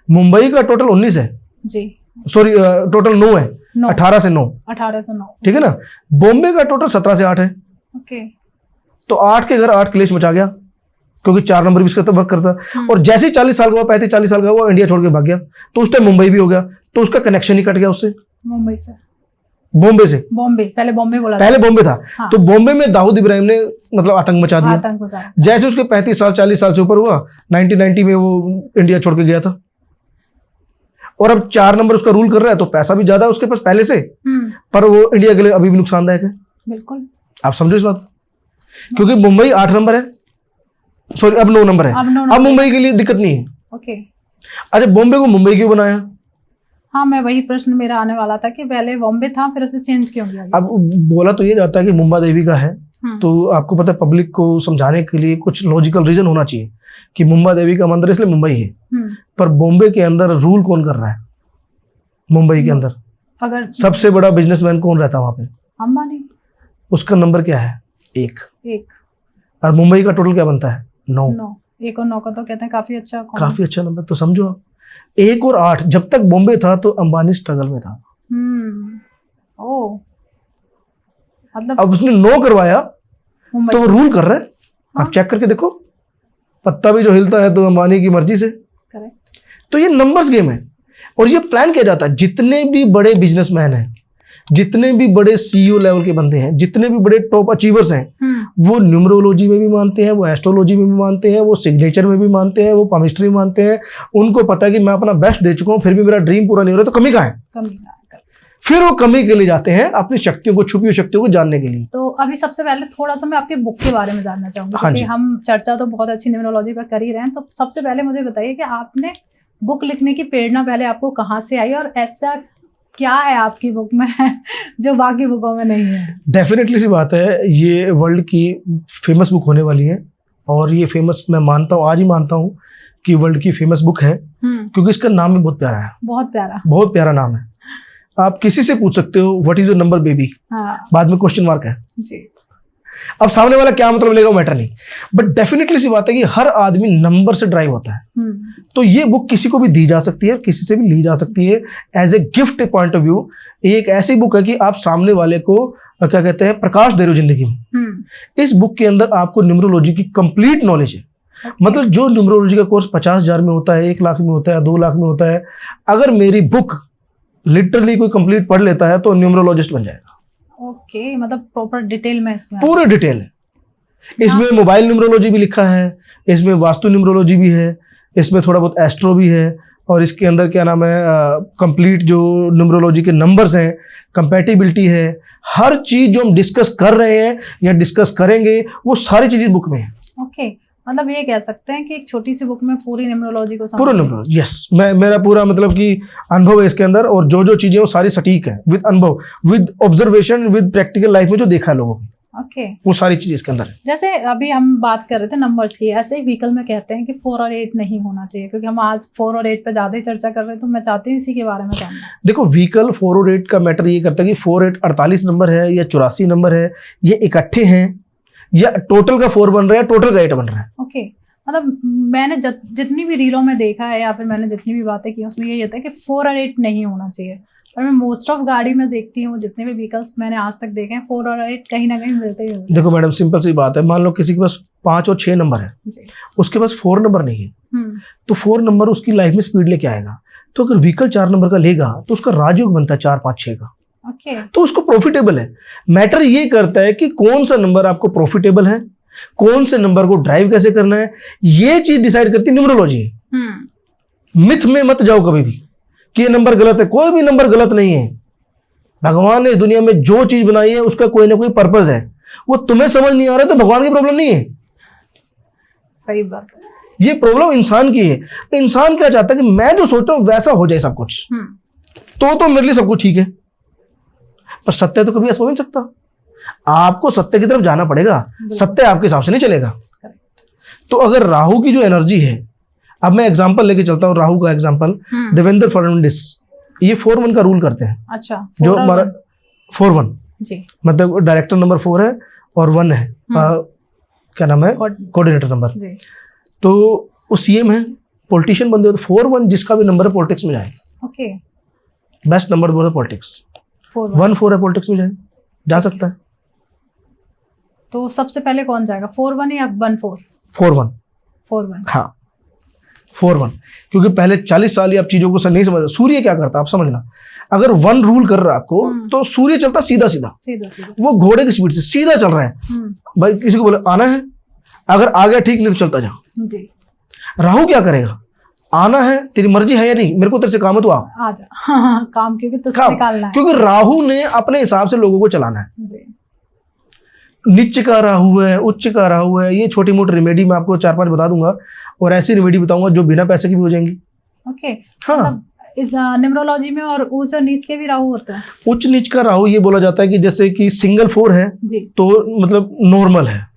Speaker 2: मुंबई का टोटल 19 है
Speaker 1: जी,
Speaker 2: सॉरी टोटल 9 है, 18 से 9, ठीक है ना। बॉम्बे का टोटल 17 से 8 है।
Speaker 1: ओके,
Speaker 2: तो 8 के घर 8 क्लेश मचा गया, क्योंकि 4 नंबर भी इसका वर्क करता। और जैसे ही 40 साल का हुआ, 35-40 साल का वो इंडिया छोड़ के भाग गया, तो उस टाइम मुंबई भी हो गया, तो उसका कनेक्शन ही कट गया उससे,
Speaker 1: मुंबई से,
Speaker 2: बॉम्बे से।
Speaker 1: बॉम्बे, पहले बॉम्बे बोला था।
Speaker 2: पहले बॉम्बे था।
Speaker 1: हाँ।
Speaker 2: तो बॉम्बे में दाऊद इब्राहिम ने मतलब आतंक मचा दिया।
Speaker 1: आतंक मचा।
Speaker 2: जैसे उसके 35 साल 40 साल से ऊपर हुआ, 1990 में वो इंडिया छोड़ के गया था। और अब 4 नंबर उसका रूल कर रहा है, तो पैसा भी ज्यादा है उसके पास पहले से, पर वो इंडिया के लिए अभी भी नुकसानदायक है।
Speaker 1: बिल्कुल,
Speaker 2: आप समझो इस बात, क्योंकि मुंबई 8 नंबर है, सॉरी अब 9 नंबर है। अब मुंबई के लिए दिक्कत नहीं है।
Speaker 1: ओके।
Speaker 2: अच्छा, बॉम्बे को मुंबई क्यों बनाया?
Speaker 1: हाँ, मैं वही प्रश्न मेरा आने वाला था कि पहले बॉम्बे था, फिर उसे चेंज क्यों किया गया?
Speaker 2: अब बोला तो ये जाता है कि मुंबा देवी का है, तो आपको पता है पब्लिक को समझाने के लिए कुछ लॉजिकल रीजन होना चाहिए कि मुंबा देवी का मंदिर इसलिए मुंबई है। पर बॉम्बे के अंदर रूल कौन कर रहा है? मुंबई के अंदर
Speaker 1: अगर
Speaker 2: सबसे बड़ा बिजनेसमैन कौन रहता है वहां पे?
Speaker 1: अंबानी।
Speaker 2: उसका नंबर क्या है? 1। और मुंबई का टोटल क्या बनता है? 9।
Speaker 1: 1 और 9 का तो कहते हैं काफी अच्छा
Speaker 2: नंबर। तो समझो आप, 1 और 8 जब तक बॉम्बे था तो अंबानी स्ट्रगल में था।
Speaker 1: ओ, मतलब
Speaker 2: अब उसने 9 करवाया तो वो रूल कर रहा है।
Speaker 1: हाँ?
Speaker 2: आप चेक करके देखो, पत्ता भी जो हिलता है तो अंबानी की मर्जी से।
Speaker 1: करेक्ट।
Speaker 2: तो ये नंबर्स गेम है और ये प्लान किया जाता है। जितने भी बड़े बिजनेसमैन हैं, जितने भी बड़े सीईओ लेवल के बंदे हैं, जितने भी बड़े टॉप अचीवर्स हैं, वो न्यूमरोलॉजी में भी मानते हैं, वो एस्ट्रोलॉजी में भी मानते हैं, वो सिग्नेचर में भी मानते हैं, वो पामिस्ट्री में मानते हैं। उनको पता है कि मैं अपना बेस्ट दे चुका हूं, फिर भी मेरा ड्रीम पूरा नहीं हो रहा, तो कमी कहाँ है? फिर वो कमी के लिए जाते हैं अपनी शक्तियों को, छुपी हुई शक्तियों को जानने के लिए।
Speaker 1: तो अभी सबसे पहले थोड़ा सा मैं आपके बुक के बारे में जानना चाहूंगी।
Speaker 2: हाँ
Speaker 1: क्योंकि हम चर्चा तो बहुत अच्छी न्यूमरोलॉजी पर कर ही रहे हैं, तो सबसे पहले मुझे बताइए कि आपने बुक लिखने की प्रेरणा पहले आपको कहाँ से आई, और ऐसा क्या है आपकी बुक में जो बाकी बुकों में नहीं है?
Speaker 2: डेफिनेटली सी बात है, ये वर्ल्ड की फेमस बुक होने वाली है, और ये फेमस मैं मानता हूँ, आज ही मानता हूँ कि वर्ल्ड की फेमस बुक है, क्योंकि इसका नाम भी बहुत प्यारा है। बहुत प्यारा नाम है। आप किसी से पूछ सकते हो what is your number baby, बाद में क्वेश्चन मार्क है
Speaker 1: जी।
Speaker 2: अब सामने वाला क्या मतलब लेगा मैटर नहीं, बट डेफिनेटली सी बात है कि हर आदमी नंबर से ड्राइव होता है। तो ये बुक किसी को भी दी जा सकती है, किसी से भी ली जा सकती है as a gift point of view. एक ऐसी बुक है कि आप सामने वाले को क्या कहते हैं, प्रकाश दे रहे हो जिंदगी में। इस बुक के अंदर आपको न्यूमरोलॉजी की कंप्लीट नॉलेज है। मतलब जो न्यूमरोलॉजी का कोर्स 50,000 में होता है, 1 लाख में होता है, 2 लाख में होता है, अगर मेरी बुक लिटरली कोई कंप्लीट पढ़ लेता है तो न्यूमरोलॉजिस्ट बन जाएगा।
Speaker 1: ओके, मतलब प्रॉपर डिटेल में इसमें
Speaker 2: पूरे डिटेल है। इसमें मोबाइल न्यूमरोलॉजी भी लिखा है, इसमें वास्तु न्यूमरोलॉजी भी है, इसमें थोड़ा बहुत एस्ट्रो भी है, और इसके अंदर क्या नाम है, कंप्लीट जो न्यूमरोलॉजी के नंबर्स हैं, कंपैटिबिलिटी है, हर चीज जो हम डिस्कस कर रहे हैं या डिस्कस करेंगे वो सारी चीजें बुक में है।
Speaker 1: ओके, मतलब ये कह सकते हैं कि एक छोटी सी बुक में पूरी न्यूमरोलॉजी को
Speaker 2: पूरा न्यूमरोलॉजी, यस। मेरा पूरा मतलब कि अनुभव है इसके अंदर, और जो जो चीजें वो सारी सटीक है, विद अनुभव, with observation, with practical life में जो देखा है लोगों ने,
Speaker 1: ओके,
Speaker 2: वो सारी चीज इसके अंदर है।
Speaker 1: जैसे अभी हम बात कर रहे थे नंबर्स की, ऐसे ही व्हीकल में कहते हैं कि 4 और 8 नहीं होना चाहिए, क्योंकि हम आज 4 और 8 पे ज्यादा ही चर्चा कर रहे हैं, तो मैं चाहती हूँ इसी के बारे में जानना।
Speaker 2: देखो, व्हीकल 4 और 8 का मैटर ये करता है कि 4 8 48 नंबर है या 84 नंबर है, ये इकट्ठे हैं या टोटल का 4 बन रहा है, टोटल का 8 बन रहा है।
Speaker 1: ओके, मतलब मैंने जितनी भी रीलों में देखा है या फिर मैंने जितनी भी बातें की उसमें यही होता है कि 4 और 8 नहीं होना चाहिए। और मैं मोस्ट ऑफ गाड़ी में देखती हूँ, जितने भी व्हीकल्स मैंने आज तक देखे हैं 4 और 8 कहीं ना कहीं मिलते ही होते
Speaker 2: देखो मैडम, सिंपल सी बात है, मान लो किसी के पास 5 और 6 नंबर है,
Speaker 1: हैं।
Speaker 2: उसके पास 4 नंबर नहीं है, तो 4 नंबर उसकी लाइफ में स्पीड लेके आएगा। तो अगर व्हीकल 4 नंबर का लेगा तो उसका राजयोग बनता है 4, 5, 6 का,
Speaker 1: ओके।
Speaker 2: तो उसको प्रॉफिटेबल है। मैटर ये करता है कि कौन सा नंबर आपको प्रॉफिटेबल है, कौन से नंबर को ड्राइव कैसे करना है, ये चीज डिसाइड करती है न्यूमरोलॉजी। मिथ में मत जाओ कभी भी कि ये नंबर गलत है, कोई भी नंबर गलत नहीं है। भगवान ने इस दुनिया में जो चीज बनाई है उसका कोई ना कोई पर्पस है। वो तुम्हें समझ नहीं आ रहा तो भगवान की प्रॉब्लम नहीं है,
Speaker 1: सही बात है।
Speaker 2: ये प्रॉब्लम इंसान की है। इंसान क्या चाहता है कि मैं जो सोच रहा हूं वैसा हो जाए सब कुछ, तो मेरे लिए सब कुछ ठीक है। पर सत्य तो कभी ऐसा हो नहीं सकता। आपको सत्य की तरफ जाना पड़ेगा, सत्य आपके हिसाब से नहीं चलेगा। तो अगर राहु की जो एनर्जी है, अब मैं एग्जांपल लेके चलता हूँ, राहु का एग्जांपल, देवेंद्र फडणवीस, ये 4-1 का रूल करते हैं।
Speaker 1: अच्छा,
Speaker 2: जो हमारा 4-1
Speaker 1: जी,
Speaker 2: मतलब डायरेक्टर नंबर 4 है और 1 है क्या नाम है, कोऑर्डिनेटर नंबर। तो वो सीएम है, पॉलिटिशियन बनते हो, तो 4-1 जिसका भी नंबर है पॉलिटिक्स में जाए।
Speaker 1: ओके,
Speaker 2: बेस्ट नंबर बोला पॉलिटिक्स, 1-4 है पॉलिटिक्स में जाए, जा सकता है।
Speaker 1: तो सबसे पहले कौन जाएगा, 4-1 या 1-4?
Speaker 2: 4-1,
Speaker 1: 4-1,
Speaker 2: हाँ 4-1, क्योंकि पहले 40 साल ही आप चीजों को नहीं समझ। सूर्य क्या करता है आप समझना, अगर 1 रूल कर रहा है आपको, तो सूर्य चलता सीधा सीधा, वो घोड़े की स्पीड से सीधा चल रहा है। भाई किसी को बोले आना है, अगर आ गया ठीक, नहीं तो चलता जा। राहु क्या करेगा, आना है, तेरी मर्जी है या नहीं, मेरे को तेरे से काम है तो आ
Speaker 1: जा। हाँ, काम क्योंकि तो निकालना है,
Speaker 2: क्योंकि राहु ने अपने हिसाब से लोगों को चलाना है। नीच का राहु है, उच्च का राहु है, ये छोटी मोटी रेमेडी मैं आपको 4-5 बता दूंगा, और ऐसी रेमेडी बताऊंगा जो बिना पैसे की भी हो जाएंगी।
Speaker 1: ओके,
Speaker 2: हाँ,
Speaker 1: मतलब इस न्यूमरोलॉजी में और उच्च और नीच के भी राहु होता है। उच्च
Speaker 2: नीच का राहु ये बोला जाता है कि जैसे कि सिंगल 4 है तो मतलब नॉर्मल है।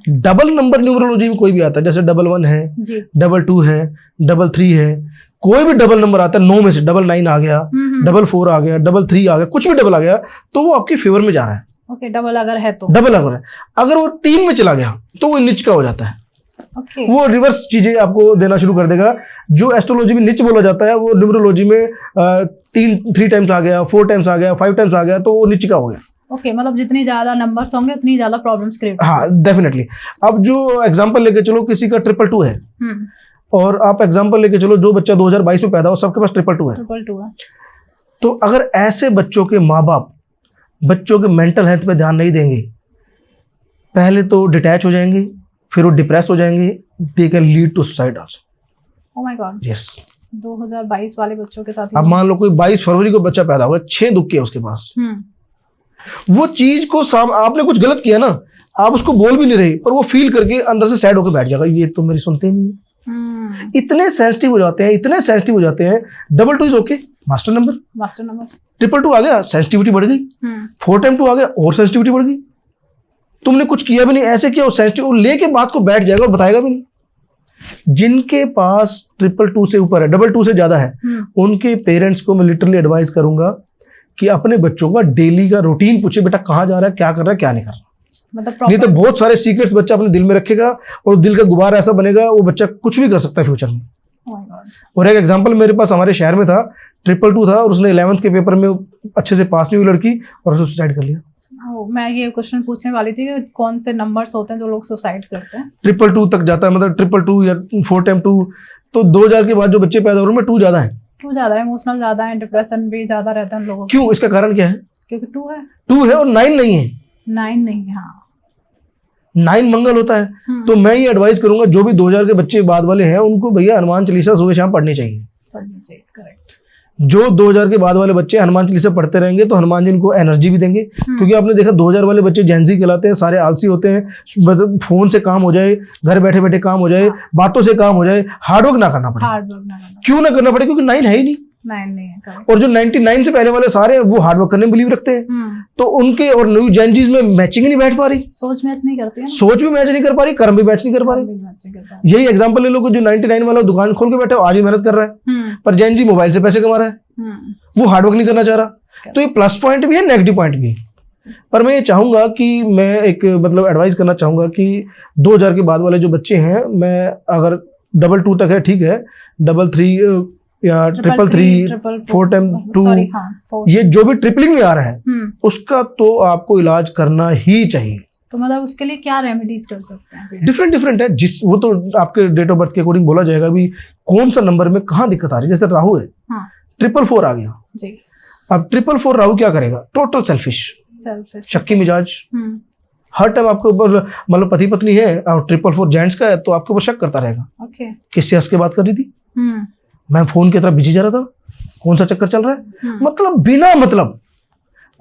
Speaker 2: डबल नंबर न्यूमरोलॉजी में कोई भी आता है, जैसे 1-1 है, 2-2 है, 3-3 है, कोई भी डबल नंबर आता है 9 में से, 9-9 आ गया, 4-4 आ गया, 3-3 आ गया, कुछ भी डबल आ गया तो वो आपके फेवर में जा रहा है।
Speaker 1: ओके, डबल अगर है तो,
Speaker 2: डबल अगर वो 3 में चला गया तो वो नीच का हो जाता है। वो रिवर्स चीजें आपको देना शुरू कर देगा। जो एस्ट्रोलॉजी में नीच बोला जाता है, वो न्यूमरोलॉजी में 3 टाइम्स आ गया, 4 टाइम्स आ गया, 5 टाइम्स आ गया, तो वो नीच का हो गया।
Speaker 1: ओके, मतलब जितनी ज्यादा नंबर्स होंगे उतनी ज्यादा प्रॉब्लम्स क्रिएट।
Speaker 2: हाँ, डेफिनेटली। अब जो एग्जांपल लेके चलो, किसी का 222 है, और आप एग्जांपल लेके चलो जो बच्चा 2022 में पैदा हो, सबके पास 222 है। तो अगर ऐसे बच्चों के माँ बाप बच्चों के मेंटल हेल्थ पे ध्यान नहीं देंगे, पहले तो डिटैच हो जाएंगे, फिर वो डिप्रेस हो जाएंगे, they can lead to suicide also.
Speaker 1: Oh my God,
Speaker 2: yes.
Speaker 1: 2022 वाले बच्चों के साथ।
Speaker 2: अब मान लो कोई 22 फरवरी को बच्चा पैदा हुआ, 6 दुख के उसके पास, वो चीज को आपने कुछ गलत किया ना, आप उसको बोल भी नहीं रही, पर वो फील करके अंदर से सैड होकर बैठ जाएगा, ये तो मेरी सुनते ही नहीं। इतने सेंसिटिव हो जाते हैं, इतने सेंसिटिव हो जाते हैं। 2-2 इज ओके, मास्टर नंबर। 2-2 आ गया, सेंसिटिविटी बढ़ गई। 4-2 आ गया, और सेंसिटिविटी बढ़ गई। तुमने कुछ किया भी नहीं, ऐसे किया, सेंसिटिव लेके बात को बैठ जाएगा और बताएगा भी नहीं। जिनके पास 2-2 से ऊपर है, 2-2 से ज्यादा है, उनके पेरेंट्स को मैं लिटरली एडवाइस करूंगा कि अपने बच्चों का डेली का रूटीन पूछे, बेटा कहाँ जा रहा है, क्या कर रहा है, क्या नहीं कर रहा। मतलब नहीं तो बहुत सारे सीक्रेट्स बच्चा अपने दिल में रखेगा और दिल का गुब्बारा ऐसा बनेगा, वो बच्चा कुछ भी कर सकता है फ्यूचर में। और एक एग्जांपल मेरे पास हमारे शहर में था, 2-2 था, और उसने 11th के पेपर में अच्छे से पास नहीं हुई लड़की, और उसने सुसाइड कर लिया।
Speaker 1: मैं ये क्वेश्चन पूछने वाली थी कि कौन से नंबर्स होते हैं जो लोग सुसाइड करते हैं।
Speaker 2: 2-2 तक जाता है, मतलब 2-2 या 4-2। तो 2000 के बाद जो बच्चे पैदा हो रहे हैं 2 ज्यादा है,
Speaker 1: 2 ज्यादा है, इमोशनल ज्यादा है, डिप्रेशन भी ज्यादा रहता है लोगों को।
Speaker 2: क्यों, इसका कारण क्या है?
Speaker 1: क्योंकि 2 है,
Speaker 2: 2 है और 9 नहीं है।
Speaker 1: 9 नहीं है, हाँ
Speaker 2: 9 मंगल होता है। तो मैं ये एडवाइस करूंगा, जो भी 2000 के बच्चे बाद वाले हैं, उनको भैया हनुमान चालीसा सुबह शाम पढ़नी चाहिए।
Speaker 1: करेक्ट।
Speaker 2: जो 2000 के बाद वाले बच्चे हनुमान चालीसा पढ़ते रहेंगे तो हनुमान जी इनको एनर्जी भी देंगे। क्योंकि आपने देखा 2000 वाले बच्चे जेंजी कहलाते हैं, सारे आलसी होते हैं, मतलब फोन से काम हो जाए, घर बैठे बैठे काम हो जाए, बातों से काम हो जाए, हार्डवर्क ना करना पड़े। क्यों ना करना पड़े? क्योंकि 9 है ही नहीं।
Speaker 1: 9 नहीं है।
Speaker 2: और जो 99 से पहले वाले सारे वो हार्डवर्क करने में बिलीव रखते हैं, तो उनके और न्यू जेंजीज में मैचिंग ही नहीं बैठ पा रही।
Speaker 1: सोच मैच नहीं करते हैं,
Speaker 2: सोच भी मैच नहीं कर पा रही, कर्म भी मैच नहीं कर पा रही। यही एग्जांपल ले लो, जो 99 वाला दुकान खोल के बैठे आज भी मेहनत कर रहा है, पर जेंजी मोबाइल से पैसे कमा रहा है, वो हार्डवर्क नहीं करना चाह रहा। तो ये प्लस पॉइंट भी है, नेगेटिव पॉइंट भी है। पर मैं ये चाहूंगा कि मैं एक मतलब एडवाइस करना चाहूंगा कि 2000 के बाद वाले जो बच्चे हैं, मैं अगर 2-2 तक है ठीक है, 3-3 या 333, 4 टाइम 2,
Speaker 1: सॉरी हाँ 4।
Speaker 2: ये जो भी ट्रिपलिंग में आ रहा है उसका तो आपको इलाज करना ही चाहिए।
Speaker 1: तो मतलब उसके लिए क्या रेमेडीज कर सकते हैं?
Speaker 2: डिफरेंट है, जिस वो तो आपके डेट ऑफ बर्थ के अकॉर्डिंग बोला जाएगा भी कौन सा नंबर में कहाँ दिक्कत आ रही है। जैसे राहु है,
Speaker 1: हाँ
Speaker 2: 444 आ गया
Speaker 1: जी।
Speaker 2: अब 444 राहु क्या करेगा? टोटल सेल्फिश, शक्की मिजाज, हर टाइम आपके ऊपर, मतलब पति पत्नी है और 444 जेंट्स का है तो आपके ऊपर शक करता रहेगा।
Speaker 1: ओके
Speaker 2: किससे हंस के बात कर रही थी, मैं फोन की तरफ बिजी जा रहा था, कौन सा चक्कर चल रहा है। मतलब बिना मतलब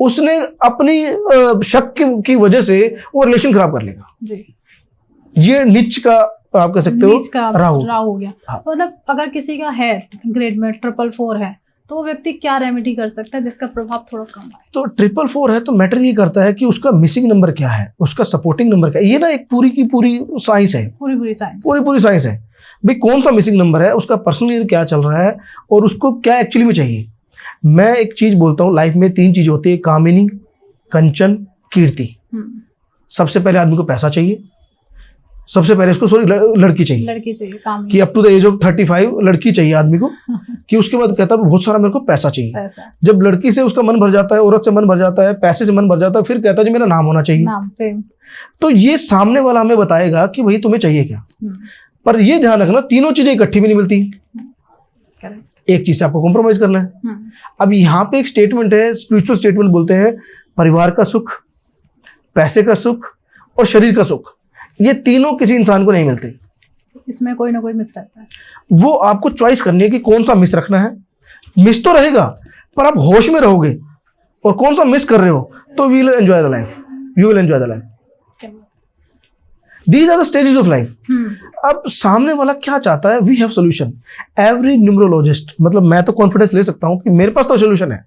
Speaker 2: उसने अपनी शक की वजह से वो रिलेशन खराब कर लेगा
Speaker 1: जी।
Speaker 2: ये नीच का आप कह सकते हो राहु
Speaker 1: हो गया।
Speaker 2: हाँ।
Speaker 1: मतलब अगर किसी का है ग्रेड में 444 है तो वो व्यक्ति क्या रेमेडी कर सकता है जिसका प्रभाव थोड़ा कम आए?
Speaker 2: तो 444 है तो मैटर ये करता है कि उसका मिसिंग नंबर क्या है, उसका सपोर्टिंग नंबर क्या है। ये ना एक पूरी की पूरी साइंस है, पूरी साइंस है भाई। कौन सा मिसिंग नंबर है, उसका पर्सनल ईयर क्या चल रहा है और उसको क्या एक्चुअली में चाहिए। मैं एक चीज बोलता हूँ, लाइफ में 3 चीज होती है, कामिनी, कंचन, कीर्ति। सबसे पहले आदमी को पैसा चाहिए, सबसे पहले इसको लड़की चाहिए कि up to the age of 35 लड़की चाहिए आदमी को कि उसके बाद कहता है बहुत सारा मेरे को पैसा चाहिए। जब लड़की से उसका मन भर जाता है, औरत से मन भर जाता है, पैसे से मन भर जाता है, फिर कहता है जी मेरा नाम होना चाहिए। तो ये सामने वाला हमें बताएगा कि भाई तुम्हें चाहिए क्या। पर ये ध्यान रखना तीनों चीजें इकट्ठी भी नहीं मिलती, एक चीज से आपको कॉम्प्रोमाइज करना है। अब यहाँ पे एक स्टेटमेंट है, स्पिरिचुअल स्टेटमेंट बोलते हैं, परिवार का सुख, पैसे का सुख और शरीर का सुख, ये तीनों किसी इंसान को नहीं मिलते।
Speaker 1: इसमें कोई ना कोई मिस रहता है।
Speaker 2: वो आपको चॉइस करनी है कि कौन सा मिस रखना है। मिस तो रहेगा पर आप होश में रहोगे, और कौन सा मिस कर रहे हो तो we will enjoy the life, you will enjoy the life. These are the stages of life. अब सामने वाला क्या चाहता है, we have solution. Every numerologist, मतलब मैं तो कॉन्फिडेंस ले सकता हूं कि मेरे पास तो सोल्यूशन है।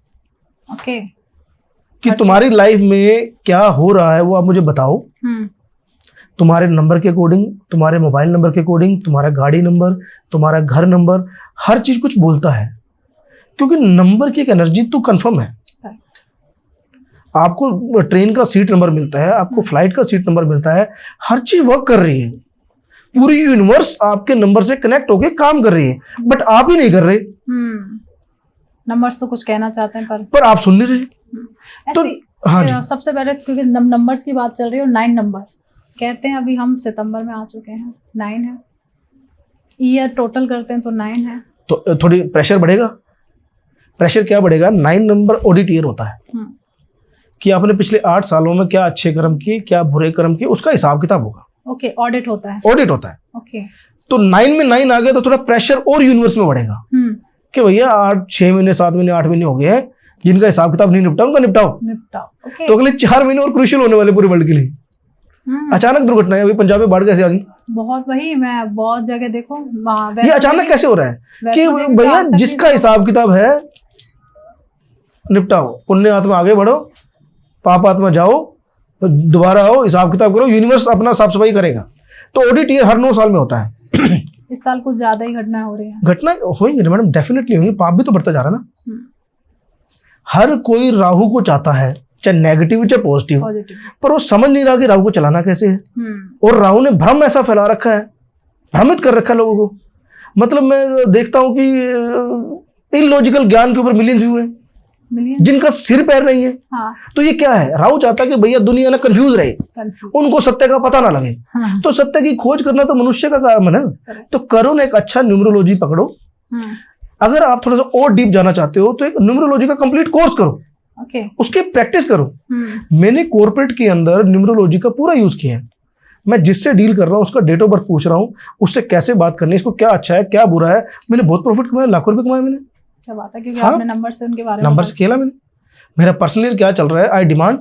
Speaker 1: ओके
Speaker 2: कि तुम्हारी लाइफ में क्या हो रहा है वो आप मुझे बताओ। तुम्हारे नंबर के अकॉर्डिंग, तुम्हारे मोबाइल नंबर के अकॉर्डिंग, तुम्हारा गाड़ी नंबर, तुम्हारा घर नंबर, हर चीज कुछ बोलता है, क्योंकि नंबर की एक एनर्जी तो कंफर्म है। आपको ट्रेन का सीट नंबर मिलता है, आपको फ्लाइट का सीट नंबर मिलता है, हर चीज वर्क कर रही है। पूरी यूनिवर्स आपके नंबर से कनेक्ट होके काम कर रही है, बट आप ही नहीं कर रहे।
Speaker 1: नंबर्स तो कुछ कहना चाहते हैं पर
Speaker 2: आप सुन नहीं रहे। तो हाँ जी,
Speaker 1: सबसे पहले क्योंकि नंबर्स की बात चल रही है, और 9 नंबर कहते हैं, अभी हम सितंबर में आ चुके हैं, 9 है, ईयर टोटल करते हैं तो 9 है।
Speaker 2: तो थोड़ी प्रेशर बढ़ेगा। प्रेशर क्या बढ़ेगा? 9 नंबर ऑडिट ईयर होता है कि आपने पिछले 8 सालों में क्या अच्छे कर्म किए, क्या बुरे कर्म किए, उसका हिसाब किताब होगा।
Speaker 1: ओके, ऑडिट होता है। ओके,
Speaker 2: तो 9 में 9 आ गया तो थोड़ा प्रेशर और यूनिवर्स में बढ़ेगा कि भैया 6 महीने 7 महीने 8 महीने हो गए हैं, जिनका हिसाब किताब नहीं निपटा उनका निपटाओ।
Speaker 1: okay.
Speaker 2: तो अगले 4 महीने और क्रूशियल होने वाले पूरे वर्ल्ड के लिए। अचानक दुर्घटना है, अभी पंजाब में बाढ़ कैसे आ गई?
Speaker 1: बहुत, वही मैं बहुत जगह देखो,
Speaker 2: ये अचानक कैसे हो रहा है कि भैया जिसका हिसाब किताब है निपटाओ, पुण्य आत्मा आगे बढ़ो, पाप आत्मा जाओ, दोबारा आओ, हिसाब किताब करो, यूनिवर्स अपना साफ सफाई करेगा। तो ऑडिट ये हर 9 साल में होता है।
Speaker 1: इस साल कुछ ज्यादा ही घटनाएं हो रही हैं।
Speaker 2: घटना होंगी मैडम, डेफिनेटली होंगी, पाप भी तो बढ़ता जा रहा ना। हर कोई राहु को चाहता है, चाहे नेगेटिव चाहे पॉजिटिव, पर वो समझ नहीं रहा कि राहु को चलाना कैसे है। और राहु ने भ्रम ऐसा फैला रखा है, भ्रमित कर रखा है लोगों को। मतलब मैं देखता हूं कि इलॉजिकल ज्ञान के ऊपर मिलियंस व्यू हैं जिनका सिर पैर नहीं है।
Speaker 1: हाँ।
Speaker 2: तो ये क्या है? राहु चाहता है कि भैया दुनिया ना कंफ्यूज रहे, उनको सत्य का पता ना लगे।
Speaker 1: हाँ।
Speaker 2: तो सत्य की खोज करना तो मनुष्य का काम है ना। तो करो ना एक अच्छा न्यूमरोलॉजी पकड़ो। अगर आप थोड़ा सा और डीप जाना चाहते हो तो एक न्यूमरोलॉजी का कंप्लीट कोर्स करो। उसके प्रैक्टिस करो। मैंने कॉर्पोरेट के अंदर न्यूमरोलॉजी का पूरा यूज किया है। मैं जिससे डील कर रहा हूँ उसका डेट ऑफ बर्थ पूछ रहा हूँ, उससे कैसे बात करनी है, इसको क्या अच्छा है क्या बुरा है। मैंने बहुत प्रॉफिट कमाया, लाखों रुपए कमाए मैंने।
Speaker 1: क्या बात है, क्योंकि आपने नंबर से उनके बारे में
Speaker 2: नंबर से खेला मैंने। मेरा पर्सनल ईयर क्या चल रहा है, आई डिमांड,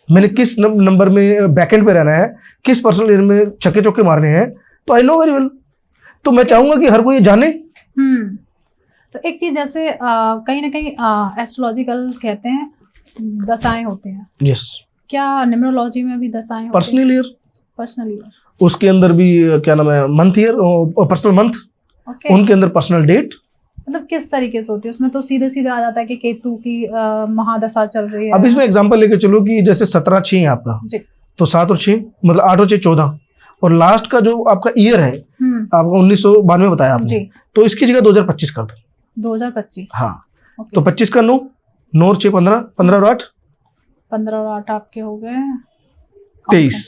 Speaker 2: मैंने किस नंबर में बैकएंड पे रहना है, किस पर्सनल ईयर में छक्के चौके मारने हैं, तो आई नो वेरी वेल। तो मैं चाहूंगा कि हर कोई ये जाने।
Speaker 1: तो एक चीज जैसे कहीं ना कहीं एस्ट्रोलॉजिकल कहते हैं दशाएं होते हैं।
Speaker 2: यस।
Speaker 1: क्या न्यूमरोलॉजी में भी दशाएं होती हैं? पर्सनल ईयर
Speaker 2: उसके अंदर भी क्या नाम है, मंथ ईयर, पर्सनल मंथ, उनके अंदर पर्सनल डेट।
Speaker 1: मतलब किस तरीके से होती है? उसमें तो सीधे सीधे आ जाता है कि केतु की महादशा चल रही है।
Speaker 2: अब इसमें एग्जांपल लेके चलो कि जैसे 17/6 है आपका, तो 7 और 6 मतलब 8 और 6 14, और लास्ट का जो आपका ईयर है आपको 1992 बताया आपने,
Speaker 1: जी।
Speaker 2: तो इसकी जगह 2025 कर दो।
Speaker 1: 2025।
Speaker 2: हाँ,
Speaker 1: ओके।
Speaker 2: तो 25 का 9, 9 और 6 15, 15 और 8
Speaker 1: 15 और 8 आपके हो गए
Speaker 2: 23,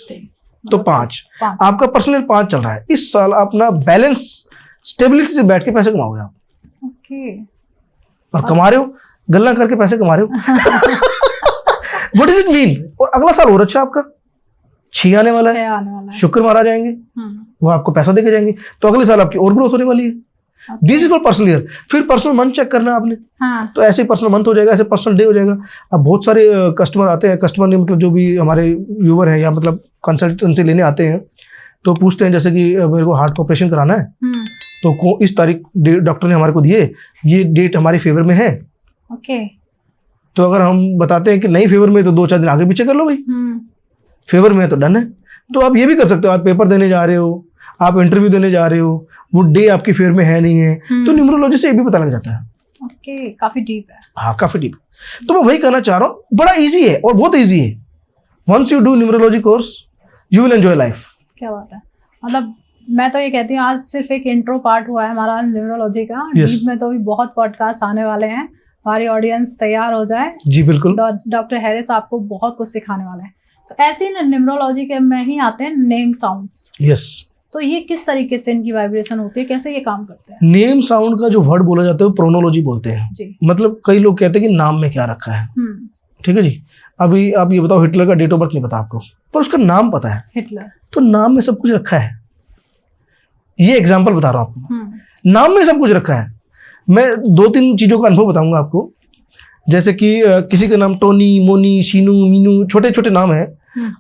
Speaker 2: तो 5। आपका पर्सनल 5 चल रहा है। इस साल अपना बैलेंस स्टेबिलिटी से बैठ के पैसे कमाओगे आप,
Speaker 1: ओके।
Speaker 2: और कमा रहे हो, गल्ला करके पैसे कमा रहे हो। What does it mean? और अगला साल और अच्छा आपका 6 आने वाला है,
Speaker 1: आने वाला है।
Speaker 2: शुक्र महाराज आएंगे, वो आपको पैसा देके जाएंगे, तो अगले साल आपकी और ग्रोथ होने वाली है। This is called personal year. फिर पर्सनल मंथ चेक करना है आपने,
Speaker 1: हाँ।
Speaker 2: तो ऐसे पर्सनल मंथ हो जाएगा, ऐसे पर्सनल डे हो जाएगा। अब बहुत सारे कस्टमर आते हैं, कस्टमर ने मतलब जो भी हमारे व्यूवर हैं या मतलब कंसल्टेंसी लेने आते हैं, तो पूछते हैं जैसे कि मेरे को हार्ट का ऑपरेशन कराना है, तो इस तारीख डॉक्टर ने हमारे को दिए, ये डेट हमारे फेवर में है।
Speaker 1: ओके।
Speaker 2: तो अगर हम बताते हैं कि नहीं फेवर में, तो 2-4 दिन आगे पीछे कर लो भाई, फेवर में है तो डन है। तो आप ये भी कर सकते हो, आप पेपर देने जा रहे हो, आप इंटरव्यू देने जा रहे हो, वो डे आपकी फेवर में है नहीं है, तो न्यूमरोलॉजी से ये भी पता लग जाता है।
Speaker 1: ओके, काफी डीप है।
Speaker 2: हाँ, काफी डीप। तो मैं वही कहना चाह रहा हूँ, बड़ा इजी है और बहुत इजी है। Once you do numerology course you will enjoy life.
Speaker 1: क्या बात है, मतलब मैं तो ये कहती हूँ आज सिर्फ एक इंट्रो पार्ट हुआ है हमारा न्यूमरोलॉजी का।
Speaker 2: Yes.
Speaker 1: डीप में तो भी बहुत पॉडकास्ट आने वाले हैं, हमारी ऑडियंस तैयार हो जाए।
Speaker 2: जी बिल्कुल।
Speaker 1: डॉक्टर हैरिस आपको बहुत कुछ सिखाने वाले हैं। तो ऐसे ही न्यूमरोलॉजी के में ही आते हैं नेम साउंड्स।
Speaker 2: यस।
Speaker 1: तो ये किस तरीके से इनकी वाइब्रेशन होती है, कैसे ये काम करते हैं?
Speaker 2: नेम साउंड का जो वर्ड बोला जाता है वो प्रोनोलॉजी बोलते हैं
Speaker 1: जी।
Speaker 2: मतलब कई लोग कहते हैं कि नाम में क्या रखा है। ठीक है जी। अभी आप ये बताओ, हिटलर का डेट ऑफ बर्थ नहीं पता आपको, पर उसका नाम पता है,
Speaker 1: हिटलर।
Speaker 2: तो नाम में सब कुछ रखा है। ये एग्जाम्पल बता रहा हूँ आपको, नाम में सब कुछ रखा है। मैं 2-3 चीजों का अनुभव बताऊंगा आपको, जैसे कि किसी का नाम टोनी, मोनी, शीनू, मीनू, छोटे छोटे नाम है,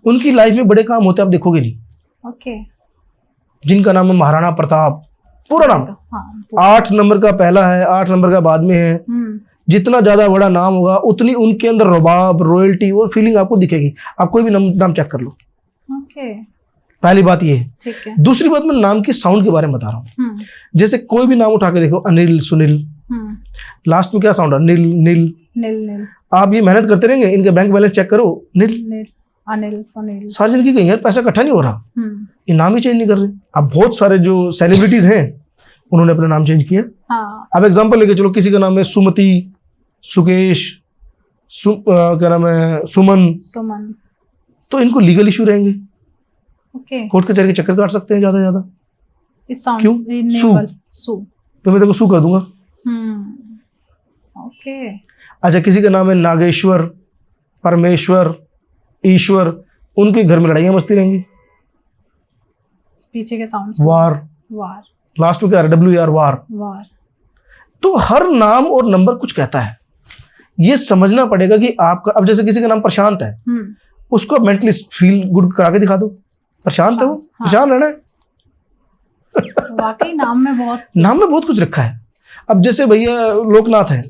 Speaker 2: उनकी लाइफ में बड़े काम होते आप देखोगे नहीं।
Speaker 1: ओके।
Speaker 2: जिनका नाम है महाराणा प्रताप, पूरा नाम, 8 नंबर का पहला है, 8 नंबर का बाद में है। जितना ज्यादा बड़ा नाम होगा उतनी उनके अंदर रुबाब, रॉयल्टी और फीलिंग आपको दिखेगी। आप कोई भी नाम चेक कर लो।
Speaker 1: ओके।
Speaker 2: पहली बात ये है।
Speaker 1: ठीक है।
Speaker 2: दूसरी बात, मैं नाम की साउंड के बारे में बता रहा हूँ। जैसे कोई भी नाम उठा के देखो, अनिल, सुनील, लास्ट में क्या साउंड है? नील, नील,
Speaker 1: नील, नील।
Speaker 2: आप ये मेहनत करते रहेंगे, इनके बैंक बैलेंस चेक करो, नील,
Speaker 1: नील, अनिल, सुनील।
Speaker 2: सारी जिंदगी कहीं यार पैसा इकट्ठा नहीं हो रहा, ये नाम ही चेंज नहीं कर रहे। अब बहुत सारे जो सेलिब्रिटीज हैं उन्होंने अपना नाम चेंज किया।
Speaker 1: हाँ।
Speaker 2: अब एग्जांपल लेके चलो, किसी का नाम है सुमति, सुकेश, क्या नाम है, सुमन,
Speaker 1: सुमन,
Speaker 2: तो इनको लीगल इशू रहेंगे।
Speaker 1: ओके।
Speaker 2: कोर्ट कचहरी के चक्कर काट सकते हैं ज्यादा ज्यादा।
Speaker 1: इस साउंड
Speaker 2: क्यों?
Speaker 1: सू,
Speaker 2: तो मैं तेको सू कर दूंगा।
Speaker 1: ओके।
Speaker 2: अच्छा, किसी का नाम है नागेश्वर, परमेश्वर, ईश्वर, उनके घर में लड़ाइयां मस्ती रहेंगी।
Speaker 1: पीछे के साउंड
Speaker 2: वार,
Speaker 1: वार,
Speaker 2: लास्ट में क्या है? WAR, वार।
Speaker 1: वार।
Speaker 2: तो हर नाम और नंबर कुछ कहता है, ये समझना पड़ेगा कि आपका। अब जैसे किसी का नाम प्रशांत है, उसको मेंटली फील गुड करा के दिखा दो, प्रशांत है वो, प्रशांत रहना है।
Speaker 1: वाकई नाम में बहुत
Speaker 2: कुछ रखा है। अब जैसे भैया लोकनाथ है,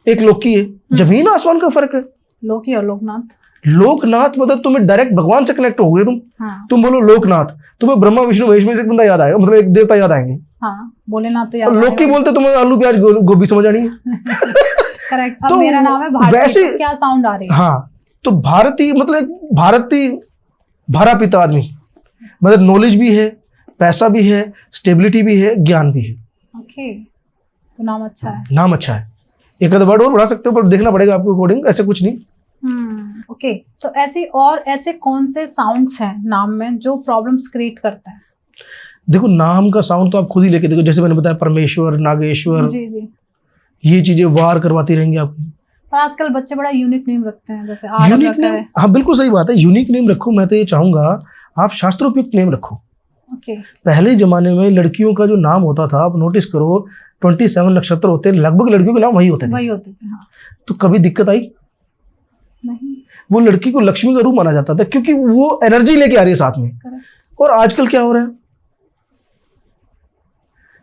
Speaker 2: एक लोकी है, जमीन आसमान का फर्क है।
Speaker 1: लोकी और लोकनाथ।
Speaker 2: लोकनाथ मतलब तुम्हें डायरेक्ट भगवान से कनेक्ट हो गए तुम।
Speaker 1: हाँ।
Speaker 2: तुम बोलो लोकनाथ, तुम्हें ब्रह्मा विष्णु महेश में से एक बंदा याद आएगा, मतलब एक देवता याद आएंगे।
Speaker 1: हाँ, भोलेनाथ तो याद
Speaker 2: आएगा। लोकी बोलते तुम्हें आलू प्याज गोभी समझ आनी है।
Speaker 1: करेक्ट। अब मेरा नाम है भारती, वैसे तो क्या साउंड आ रही है? हाँ,
Speaker 2: तो भारती मतलब भारती, भारा पिता आदमी, मतलब नॉलेज भी है, पैसा भी है, स्टेबिलिटी भी है, ज्ञान भी है।
Speaker 1: ओके, तो नाम अच्छा है।
Speaker 2: नाम अच्छा है। एक आधा वर्ड और बढ़ा सकते हो, पर देखना पड़ेगा आपको अकॉर्डिंग, ऐसे कुछ नहीं।
Speaker 1: ओके। तो ऐसे कौन से साउंड्स हैं नाम में जो प्रॉब्लम्स क्रिएट करते हैं?
Speaker 2: देखो, नाम का साउंड तो आप खुद ही लेके देखो, जैसे मैंने बताया परमेश्वर, नागेश्वर,
Speaker 1: जी जी,
Speaker 2: ये चीजें वार करवाती रहेंगी आपकी।
Speaker 1: पर आजकल बच्चे बड़ा यूनिक नेम रखते हैं, जैसे यूनिक नेम।
Speaker 2: हाँ बिल्कुल सही बात है, यूनिक नेम रखो। मैं तो ये चाहूंगा आप शास्त्रोपयुक्त नेम रखो।
Speaker 1: ओके।
Speaker 2: पहले जमाने में लड़कियों का जो नाम होता था, आप नोटिस करो 27 नक्षत्र होते हैं, लगभग लड़कियों के नाम वही होते थे।
Speaker 1: हाँ। तो
Speaker 2: कभी दिक्कत आई
Speaker 1: नहीं।
Speaker 2: वो लड़की को लक्ष्मी का रूप माना जाता था, क्योंकि वो एनर्जी लेके आ रही है साथ में। और आजकल क्या हो रहा है,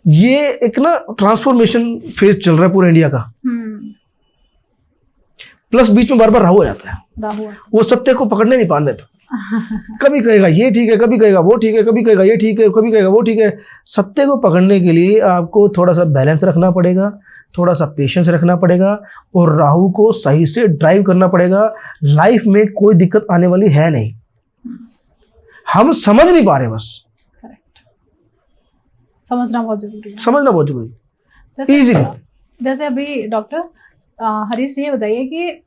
Speaker 2: ये एक ना ट्रांसफॉर्मेशन फेज चल रहा है पूरे इंडिया का। प्लस बीच में बार बार राहु आ जाता है, वो सत्य को पकड़ने नहीं पाने देता। कभी कहेगा ये ठीक है, कभी कहेगा वो ठीक है, कभी कहेगा ये ठीक है, कभी कहेगा वो ठीक है। सत्य को पकड़ने के लिए आपको थोड़ा सा बैलेंस रखना पड़ेगा, थोड़ा सा पेशेंस रखना पड़ेगा, और राहु को सही से ड्राइव करना पड़ेगा। लाइफ में कोई दिक्कत आने वाली है नहीं, हम समझ नहीं पा रहे बस।
Speaker 1: समझना बहुत जरूरी है।
Speaker 2: समझना बहुत जरूरी है।
Speaker 1: जैसे
Speaker 2: Easily।
Speaker 1: जैसे अभी डॉक्टर हरीश ये बताइए कि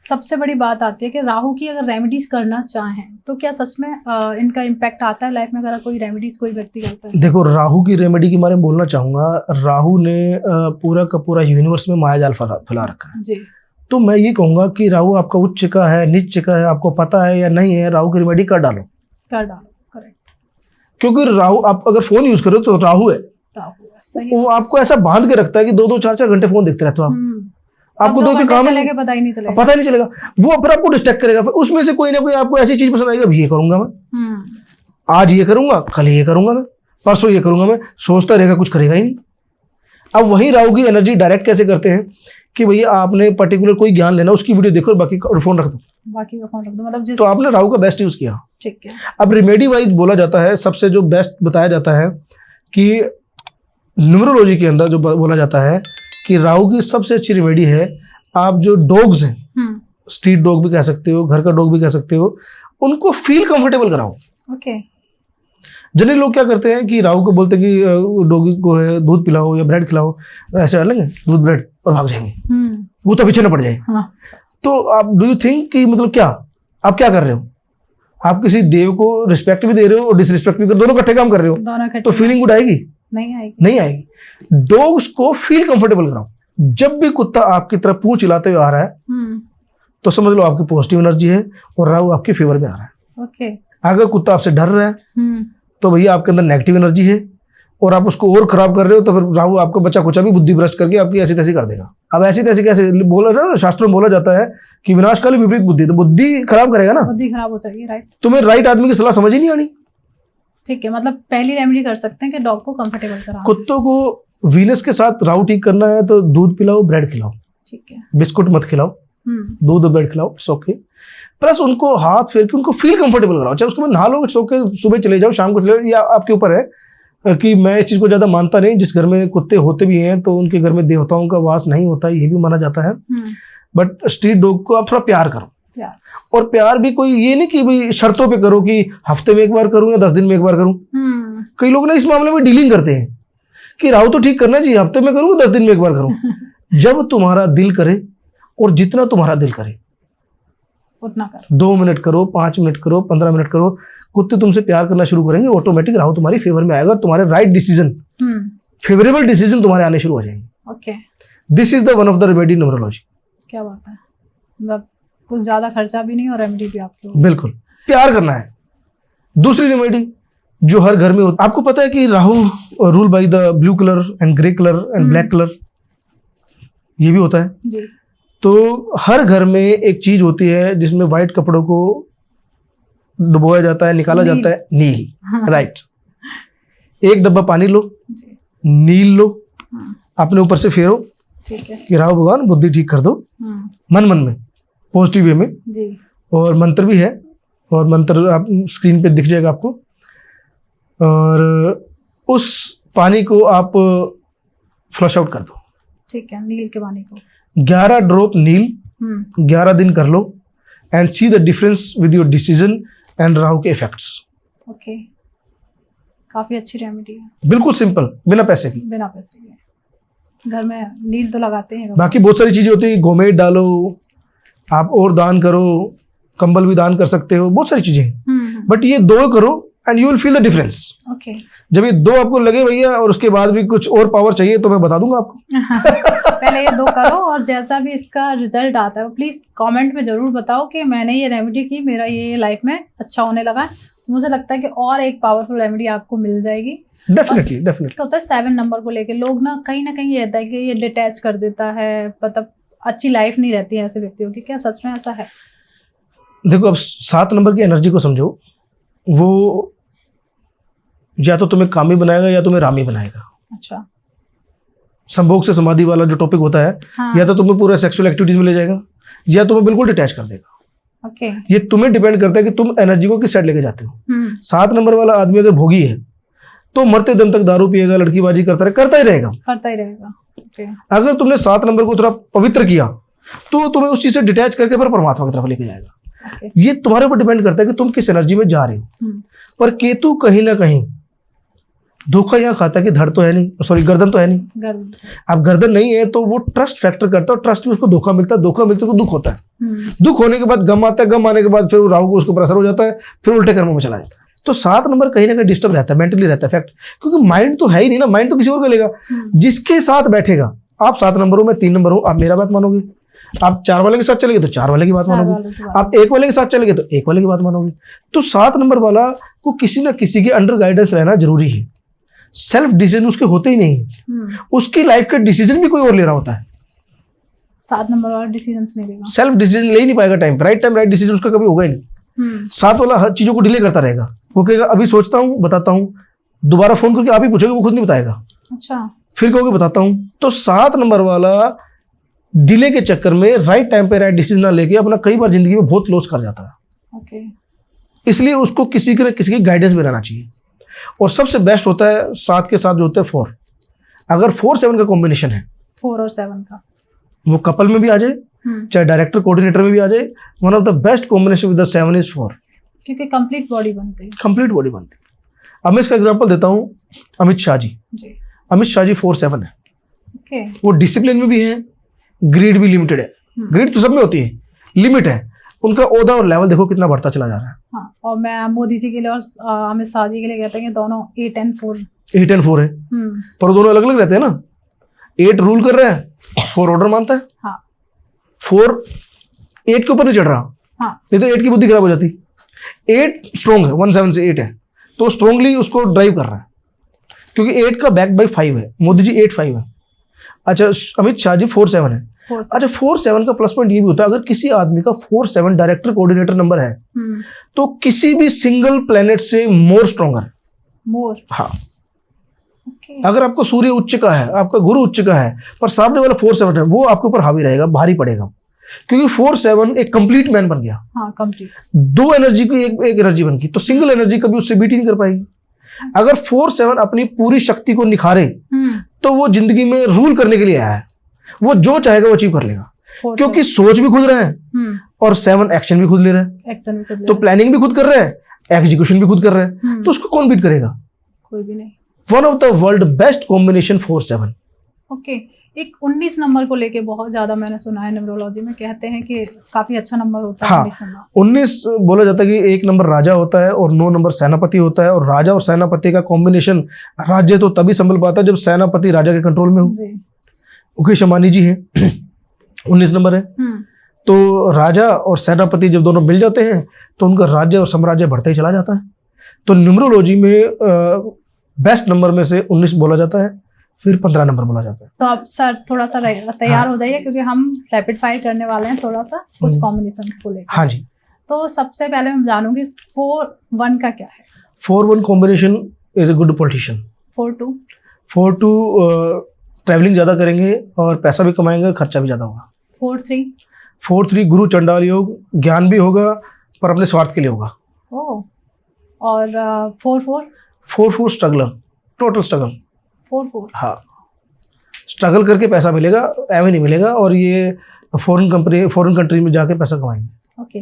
Speaker 1: सबसे बड़ी बात आती है कि राहु की अगर रेमेडीज करना चाहें तो क्या सच में इनका इम्पैक्ट आता है लाइफ में, अगर कोई रेमेडीज कोई व्यक्ति करता है?
Speaker 2: देखो, राहु की रेमेडी के बारे में बोलना चाहूंगा। राहु ने पूरा का पूरा यूनिवर्स में मायाजाल फैला रखा है।
Speaker 1: जी।
Speaker 2: तो मैं ये कहूंगा कि राहु आपका उच्च का है, नीच का है, आपको पता है या नहीं है, राहु की रेमेडी कर डालो।
Speaker 1: करेक्ट।
Speaker 2: क्योंकि राहु, आप अगर फोन यूज करो तो राहु है,
Speaker 1: सही।
Speaker 2: वो आपको ऐसा बांध के रखता है कि 2-2 4-4 घंटे फोन देखते रहते हो आप। आपको दो के काम
Speaker 1: चलेगा पता ही नहीं चलेगा।
Speaker 2: वो फिर आपको डिस्ट्रैक्ट करेगा। फिर उसमें से कोई ना कोई आपको ऐसी चीज पसंद आएगी, अब ये करूंगा मैं, आज ये करूंगा, कल ये करूंगा मैं, परसों ये करूंगा मैं, सोचता रहेगा, कुछ करेगा ही नहीं। अब वही राहु की एनर्जी डायरेक्ट कैसे करते हैं कि भैया आपने पर्टिकुलर कोई ज्ञान लेना, उसकी वीडियो देखो, बाकी का फोन रख दो, मतलब तो आपने राहु का बेस्ट यूज किया।
Speaker 1: ठीक है।
Speaker 2: अब रेमेडी वाइज बोला जाता है, सबसे जो बेस्ट बताया जाता है कि न्यूमरोलॉजी के अंदर जो बोला जाता है कि राहु की सबसे अच्छी रेमेडी है, आप जो डॉग्स हैं, स्ट्रीट डॉग भी कह सकते हो, घर का डॉग भी कह सकते हो, उनको फील कंफर्टेबल कराओ।
Speaker 1: ओके।
Speaker 2: जनरली लोग क्या करते हैं कि राहु को बोलते हैं कि डॉगी को है दूध पिलाओ या ब्रेड खिलाओ, ऐसे डालेंगे दूध ब्रेड और भाग जाएंगे, वो तो पीछे न पड़ जाए।
Speaker 1: हाँ।
Speaker 2: तो आप डू यू थिंक कि मतलब क्या आप क्या कर रहे हो? आप किसी देव को रिस्पेक्ट भी दे रहे हो और डिसरिस्पेक्ट भी कर, दोनों इकट्ठे काम कर रहे हो, तो फीलिंग गुड आएगी? नहीं आएगी। डॉग्स को फील कंफर्टेबल कराओ। जब भी कुत्ता आपकी तरफ पूंछ हिलाते हुए आ रहा है तो समझ लो आपकी पॉजिटिव एनर्जी है और राहु आपके फेवर में आ रहा है।
Speaker 1: ओके।
Speaker 2: अगर कुत्ता आपसे डर रहा है तो भैया आपके अंदर नेगेटिव एनर्जी है और आप उसको और खराब कर रहे हो, तो फिर राहु आपका बच्चा कुछ भी बुद्धि भ्रष्ट करके आपकी ऐसी तैसी कर देगा। अब ऐसी तैसी कैसे बोला ना, शास्त्रों में बोला जाता है कि विनाशकाली विपरीत बुद्धि, तो बुद्धि खराब करेगा ना,
Speaker 1: बुद्धि खराब हो जाएगी। राइट।
Speaker 2: तुम्हें राइट आदमी की सलाह समझ ही नहीं आनी।
Speaker 1: ठीक है, मतलब पहली रेमेडी कर सकते हैं कि डॉग को कंफर्टेबल कराना।
Speaker 2: कुत्तों को वीनस के साथ राहु ठीक करना है तो दूध पिलाओ, ब्रेड खिलाओ। ठीक है। बिस्कुट मत खिलाओ, दूध और ब्रेड खिलाओ, इट्स ओके। प्लस उनको हाथ फेर के उनको फील कंफर्टेबल कराओ। चाहे उसको मैं नहा लो, सो के सुबह चले जाओ, शाम को चले जाओ, या आपके ऊपर है कि मैं इस चीज को ज्यादा मानता नहीं। जिस घर में कुत्ते होते भी हैं तो उनके घर में देवताओं का वास नहीं होता, ये भी माना जाता है। बट स्ट्रीट डॉग को आप थोड़ा प्यार करो। और प्यार भी कोई ये नहीं कि भाई शर्तों पे करो कि हफ्ते में एक बार करूं या 10 दिन में एक बार करूं। कई लोग ना इस मामले में डीलिंग करते हैं कि राहु तो ठीक करना चाहिए, हफ्ते में करूं 10 दिन में एक बार करूं। जब तुम्हारा दिल करे और जितना तुम्हारा दिल करे
Speaker 1: उतना करो।
Speaker 2: 2 मिनट करो, 5 मिनट करो, 15 मिनट करो, कुत्ते तुमसे प्यार करना शुरू करेंगे, ऑटोमेटिक राहु तुम्हारी फेवर में आएगा। तुम्हारे राइट डिसीजन, फेवरेबल डिसीजन तुम्हारे आने शुरू हो जाएंगे।
Speaker 1: Okay.
Speaker 2: This is the one of the remedy numerology.
Speaker 1: क्या बात है, मतलब कुछ ज्यादा खर्चा भी नहीं और रेमेडी भी आपको
Speaker 2: बिल्कुल प्यार करना है। दूसरी रेमेडी जो हर घर में होती, आपको पता है कि Rahu rule by the blue colour and grey colour and black colour, ये भी होता है
Speaker 1: जी।
Speaker 2: तो हर घर में एक चीज होती है जिसमें व्हाइट कपड़ों को डुबोया जाता है, निकाला जाता है, नील।
Speaker 1: हाँ।
Speaker 2: राइट। एक डब्बा पानी लो, नील लो, अपने ऊपर से फेरो।
Speaker 1: ठीक है।
Speaker 2: कि राहु भगवान बुद्धि ठीक कर दो, मन में पॉजिटिव वे में
Speaker 1: जी।
Speaker 2: और मंत्र भी है, और मंत्र आप स्क्रीन पे दिख जाएगा आपको। और उस पानी को आप फ्लश आउट कर दो।
Speaker 1: ठीक है। नील के पानी को
Speaker 2: 11 ड्रॉप नील 11 दिन कर लो and see the difference with your decision and Rahu के इफेक्ट्स।
Speaker 1: ओके। काफी अच्छी रेमेडी है,
Speaker 2: बिल्कुल सिंपल, बिना पैसे की।
Speaker 1: बिना पैसे के घर में नील तो लगाते हैं।
Speaker 2: बाकी बहुत सारी चीजें होती है, गोमेट डालो, आप और दान करो, कंबल भी दान कर सकते हो, बहुत सारी चीजें हैं। बट ये 2 करो and you will feel the difference.
Speaker 1: Okay.
Speaker 2: जब ये 2 आपको लगे भैया और उसके बाद भी कुछ और पावर चाहिए तो मैं बता दूंगा आपको।
Speaker 1: पहले ये 2 करो और जैसा भी इसका रिजल्ट आता है प्लीज कमेंट में जरूर बताओ कि मैंने ये रेमेडी की, मेरा ये लाइफ में अच्छा होने लगा है। तो मुझे लगता है कि और एक पावरफुल रेमेडी आपको मिल जाएगी।
Speaker 2: Definitely definitely.
Speaker 1: होता है 7 नंबर को लेके लोग ना कहीं ये रहता है कि ये डिटैच कर देता है, मतलब अच्छी लाइफ नहीं रहती है ऐसे व्यक्तियों की। क्या सच में ऐसा है?
Speaker 2: देखो, अब 7 नंबर की एनर्जी को समझो, वो या तो तुम्हें कामी बनाएगा या तुम्हें रामी बनाएगा।
Speaker 1: अच्छा।
Speaker 2: संभोग से समाधि वाला जो टॉपिक होता है,
Speaker 1: हाँ।
Speaker 2: या तो तुम्हें पूरा सेक्सुअल एक्टिविटीज में ले जाएगा या तुम्हें बिल्कुल डिटैच कर देगा।
Speaker 1: ओके।
Speaker 2: ये तुम्हें डिपेंड करता है कि तुम एनर्जी को किस साइड लेके जाते हो। 7 नंबर वाला आदमी अगर भोगी है तो मरते दम तक दारू पिएगा, लड़कीबाजी करता ही रहेगा।
Speaker 1: ओके।
Speaker 2: अगर तुमने 7 नंबर को थोड़ा पवित्र किया तो तुम्हें उस चीज से डिटैच करके फिर परमात्मा की तरफ लेके जाएगा।
Speaker 1: ओके।
Speaker 2: ये तुम्हारे ऊपर डिपेंड करता है कि तुम किस एनर्जी में जा रहे हो। पर केतु कहीं ना कहीं धोखा यहाँ खाता है कि धड़ तो है नहीं, सॉरी गर्दन तो है नहीं।
Speaker 1: गर्द
Speaker 2: अब गर्दन नहीं है तो वो ट्रस्ट फैक्टर करता है, और ट्रस्ट में उसको धोखा मिलता है, धोखा मिलते तो दुख होता है, दुख होने के बाद गम आता है, गम आने के बाद फिर वो राहु को उसके ऊपर असर हो जाता है, फिर उल्टे कर्मों में चला जाता है। तो 7 नंबर कहीं ना कहीं डिस्टर्ब रहता है, मेंटली रहता है फैक्ट, क्योंकि माइंड तो है ही नहीं ना, माइंड तो किसी और का लेगा। जिसके साथ बैठेगा, आप 7 नंबर हो, मैं 3 नंबर हूँ, आप मेरा बात मानोगे। आप 4 वाले के साथ चलेंगे तो 4 वाले की बात मानोगे, आप 1 वाले के साथ चलेंगे तो 1 वाले की बात मानोगे। तो 7 नंबर वाला को किसी ना किसी के अंडर गाइडेंस रहना जरूरी है। सेल्फ डिसीजन उसके होते ही नहीं, उसकी लाइफ का डिसीजन भी कोई और ले रहा होता है।
Speaker 1: 7 नंबर वाला डिसीजन नहीं लेगा,
Speaker 2: सेल्फ डिसीजन ले ही नहीं पाएगा, टाइम राइट डिसीजन उसका कभी होगा ही नहीं। 7 वाला हर चीजों को डिले करता रहेगा, वो कहेगा अभी सोचता हूँ बताता हूँ, दोबारा फोन करके आप ही पूछोगे, वो खुद नहीं बताएगा,
Speaker 1: अच्छा
Speaker 2: फिर कहोगे बताता हूँ। तो 7 नंबर वाला डिले के चक्कर में राइट टाइम पे राइट डिसीजन ना लेके अपना कई बार जिंदगी में बहुत लॉस कर जाता है।
Speaker 1: ओके,
Speaker 2: इसलिए उसको किसी की गाइडेंस में रहना चाहिए। और सबसे बेस्ट होता है 7 के साथ जो होता है 4, अगर 4-7 का कॉम्बिनेशन है,
Speaker 1: 4 और 7 का,
Speaker 2: वो कपल में भी आ जाए, चाहे डायरेक्टर कोऑर्डिनेटर में भी आ जाए, one of the best combination with the 7 is 4,
Speaker 1: क्योंकि कंप्लीट बॉडी बनती है।
Speaker 2: कंप्लीट बॉडी बनती है। अब मैं इसका एग्जांपल देता हूँ, अमित शाह जी। अमित शाह जी 4-7 है,
Speaker 1: ओके,
Speaker 2: वो डिसिप्लिन में भी है, ग्रीड भी लिमिटेड है। ग्रीड तो सब में होती है, लिमिट है। उनका ओहदा और लेवल देखो कितना बढ़ता चला जा रहा है।
Speaker 1: हाँ, और मैं मोदी जी के लिए और अमित शाह जी के लिए कहते हैं कि दोनों 8 and 4
Speaker 2: है, पर दोनों अलग अलग रहते हैं ना। 8 रूल कर रहा है, 4 ऑर्डर मानता है।
Speaker 1: हाँ,
Speaker 2: 4 8 के ऊपर नहीं चढ़ रहा,
Speaker 1: हाँ,
Speaker 2: नहीं तो 8 की बुद्धि खराब हो जाती। 8 स्ट्रॉन्ग है, 1-7 से 8 है, तो स्ट्रॉन्गली उसको ड्राइव कर रहा है, क्योंकि 8 का बैक बाई 5 है। मोदी जी 8-5 है। अच्छा, अमित शाह जी 4-7 है। अच्छा, 4-7 का प्लस पॉइंट ये भी होता है, अगर किसी आदमी का 4-7 डायरेक्टर कोऑर्डिनेटर नंबर है, तो किसी भी सिंगल प्लेनेट से मोर स्ट्रॉन्गर, मोर, हाँ। Okay. अगर आपको सूर्य उच्च का है, आपका गुरु उच्च का है, पर सामने वाला 4-7 है, वो आपके ऊपर हावी रहेगा, भारी पड़ेगा, क्योंकि 4-7 एक कंप्लीट मैन बन गया।
Speaker 1: हाँ, कंप्लीट
Speaker 2: 2 एनर्जी की एक एनर्जी बन गई, तो सिंगल एनर्जी कभी उससे बीट ही नहीं कर पाएगी। अगर 4-7 अपनी पूरी शक्ति को निखारे, तो वो जिंदगी में रूल करने के लिए आया है, वो जो चाहेगा वो अचीव कर लेगा, क्योंकि सोच भी खुद रहा है और 7 एक्शन भी खुद ले रहा है, तो प्लानिंग भी खुद कर रहा है, एग्जीक्यूशन भी खुद कर रहा है, तो उसको कौन बीट करेगा?
Speaker 1: कोई भी नहीं।
Speaker 2: One of the world best combination 4-7।
Speaker 1: Okay, एक 19 नंबर को लेके बहुत ज्यादा मैंने सुना है, न्यूमरोलॉजी में कहते हैं कि काफी अच्छा नंबर होता है।
Speaker 2: हाँ, 19 बोला जाता है कि 1 नंबर राजा होता है और 9 नंबर सेनापति होता है, और राजा और सेनापति का कॉम्बिनेशन, राज्य तो तभी संभल पाता है जब सेनापति राजा के कंट्रोल में हो। मुकेश अंबानी जी हैं 19 नंबर है, तो राजा और सेनापति जब दोनों मिल जाते हैं तो उनका राज्य और साम्राज्य बढ़ता ही चला जाता है। तो न्यूमरोलॉजी में बेस्ट नंबर में से 19 बोला जाता है, फिर 15 नंबर बोला जाता है।
Speaker 1: तो अब सर थोड़ा सा तैयार हो जाइए, क्योंकि हम रैपिड फायर करने वाले हैं थोड़ा सा कुछ कॉम्बिनेशन को लेकर।
Speaker 2: हाँ जी।
Speaker 1: तो सबसे पहले मैं जानूंगी 4-1 का क्या है?
Speaker 2: 4-1 combination is a good politician. 4-2 travelling ज़्यादा करेंगे और पैसा भी कमाएंगे, खर्चा भी ज़्यादा होगा।
Speaker 1: 4-3
Speaker 2: गुरु चंडाल योग, ज्ञान भी होगा पर अपने स्वार्थ के लिए होगा।
Speaker 1: ओह, और
Speaker 2: 4-4 स्ट्रगलर, टोटल स्ट्रगल।
Speaker 1: 4-4
Speaker 2: हाँ, स्ट्रगल करके पैसा मिलेगा, एवं नहीं मिलेगा, और ये फॉरेन कंट्री में जाके पैसा कमाएंगे।
Speaker 1: Okay,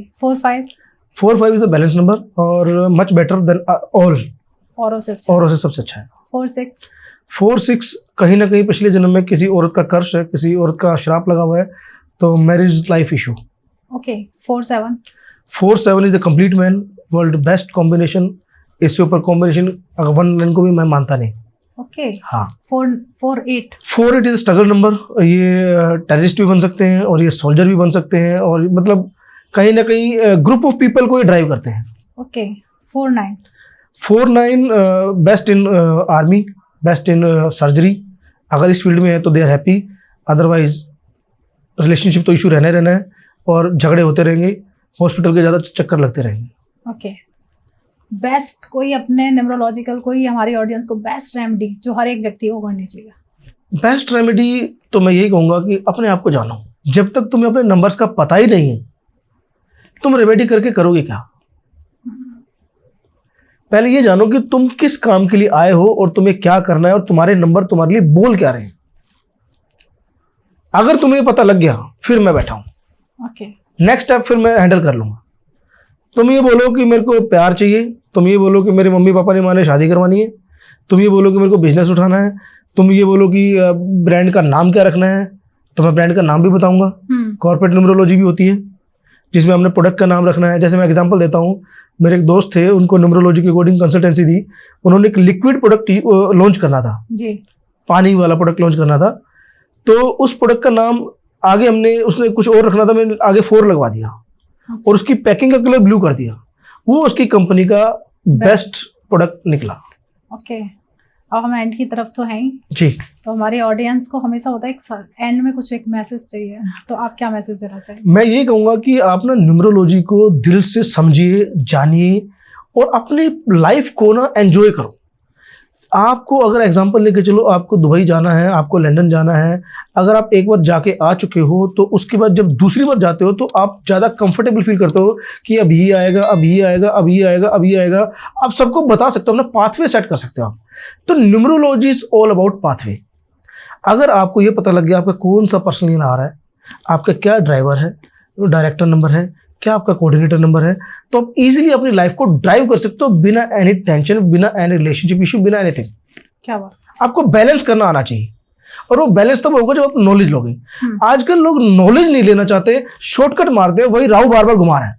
Speaker 1: 4-5
Speaker 2: is a balance number और मच बेटर देन ऑल, औरों से सबसे अच्छा है। 4-6 कहीं ना कहीं पिछले जन्म में किसी औरत का कर्ष है, किसी औरत का श्राप लगा हुआ है, तो marriage life issue.
Speaker 1: Okay, 4-7
Speaker 2: is the complete man, world best combination. इससे ऊपर कॉम्बिनेशन अगर 1 को भी मैं मानता नहीं।
Speaker 1: ओके,
Speaker 2: हाँ।
Speaker 1: 4-8
Speaker 2: इज स्ट्रगल नंबर, ये टेररिस्ट भी बन सकते हैं और ये सोल्जर भी बन सकते हैं, और मतलब कहीं ना कहीं ग्रुप ऑफ पीपल को ये ड्राइव करते हैं।
Speaker 1: Okay, 4-9
Speaker 2: best in army, best in surgery. अगर इस फील्ड में है तो they are happy, otherwise relationship तो इशू रहना है और झगड़े होते रहेंगे, हॉस्पिटल के ज़्यादा चक्कर लगते रहेंगे।
Speaker 1: ओके, बेस्ट कोई अपने न्यूमरोलॉजिकल, कोई हमारी ऑडियंस को बेस्ट रेमेडी जो हर एक व्यक्ति को करनी चाहिए?
Speaker 2: बेस्ट रेमेडी तो मैं यही कहूँगा कि अपने आप को जानो। जब तक तुम्हें अपने नंबर्स का पता ही नहीं है, तुम रेमेडी करके करोगे क्या? पहले ये जानो कि तुम किस काम के लिए आए हो और तुम्हें क्या करना है, और तुम्हारे नंबर तुम्हारे लिए बोल क्या रहे हैं। अगर तुम्हें पता लग गया, फिर मैं बैठा हूं।
Speaker 1: ओके,
Speaker 2: नेक्स्ट स्टेप फिर मैं हैंडल कर लूंगा। तुम ये बोलो कि मेरे को प्यार चाहिए, तुम ये बोलो कि मेरे मम्मी पापा ने माने शादी करवानी है, तुम ये बोलो कि मेरे को बिजनेस उठाना है, तुम ये बोलो कि ब्रांड का नाम क्या रखना है, तो मैं ब्रांड का नाम भी बताऊंगा। कॉर्पोरेट न्यूमरोलॉजी भी होती है जिसमें हमने प्रोडक्ट का नाम रखना है। जैसे मैं एग्जांपल देता हूँ, मेरे एक दोस्त थे, उनको न्यूमरोलॉजी के अकॉर्डिंग कंसल्टेंसी दी। उन्होंने एक लिक्विड प्रोडक्ट लॉन्च करना था
Speaker 1: जी,
Speaker 2: पानी वाला प्रोडक्ट लॉन्च करना था। तो उस प्रोडक्ट का नाम आगे उसने कुछ और रखना था, मैंने आगे 4 लगवा दिया और उसकी पैकिंग का कलर ब्लू कर दिया। वो उसकी कंपनी का बेस्ट प्रोडक्ट निकला।
Speaker 1: ओके, अब हम एंड की तरफ तो हैं ही
Speaker 2: जी।
Speaker 1: तो हमारे ऑडियंस को हमेशा होता है एंड में कुछ एक मैसेज चाहिए, तो आप क्या मैसेज देना चाहिए?
Speaker 2: मैं ये कहूँगा कि आप ना न्यूमरोलॉजी को दिल से समझिए, जानिए और अपनी लाइफ को ना एंजॉय करो। आपको अगर एग्जांपल लेके चलो, आपको दुबई जाना है, आपको लंदन जाना है, अगर आप एक बार जाके आ चुके हो तो उसके बाद जब दूसरी बार जाते हो तो आप ज़्यादा कंफर्टेबल फील करते हो कि अब ये आएगा, अब ये आएगा, अब ये आएगा, अब ये आएगा। आप सबको बता सकते हो, अपना पाथवे सेट कर सकते हो आप। तो numerology is all about pathway. अगर आपको ये पता लग गया आपका कौन सा पर्सनल ईयर आ रहा है, आपका क्या ड्राइवर है, डायरेक्टर नंबर है, क्या आपका कोऑर्डिनेटर नंबर है, तो आप इजीली अपनी लाइफ को ड्राइव कर सकते हो बिना एनी टेंशन, बिना एनी रिलेशनशिप इशू, बिना एनीथिंग।
Speaker 1: क्या बात,
Speaker 2: आपको बैलेंस करना आना चाहिए और वो बैलेंस तब होगा जब आप नॉलेज लोगे। आजकल लोग नॉलेज नहीं लेना चाहते, शॉर्टकट मारते हैं, वही राहु बार बार घुमा रहे हैं।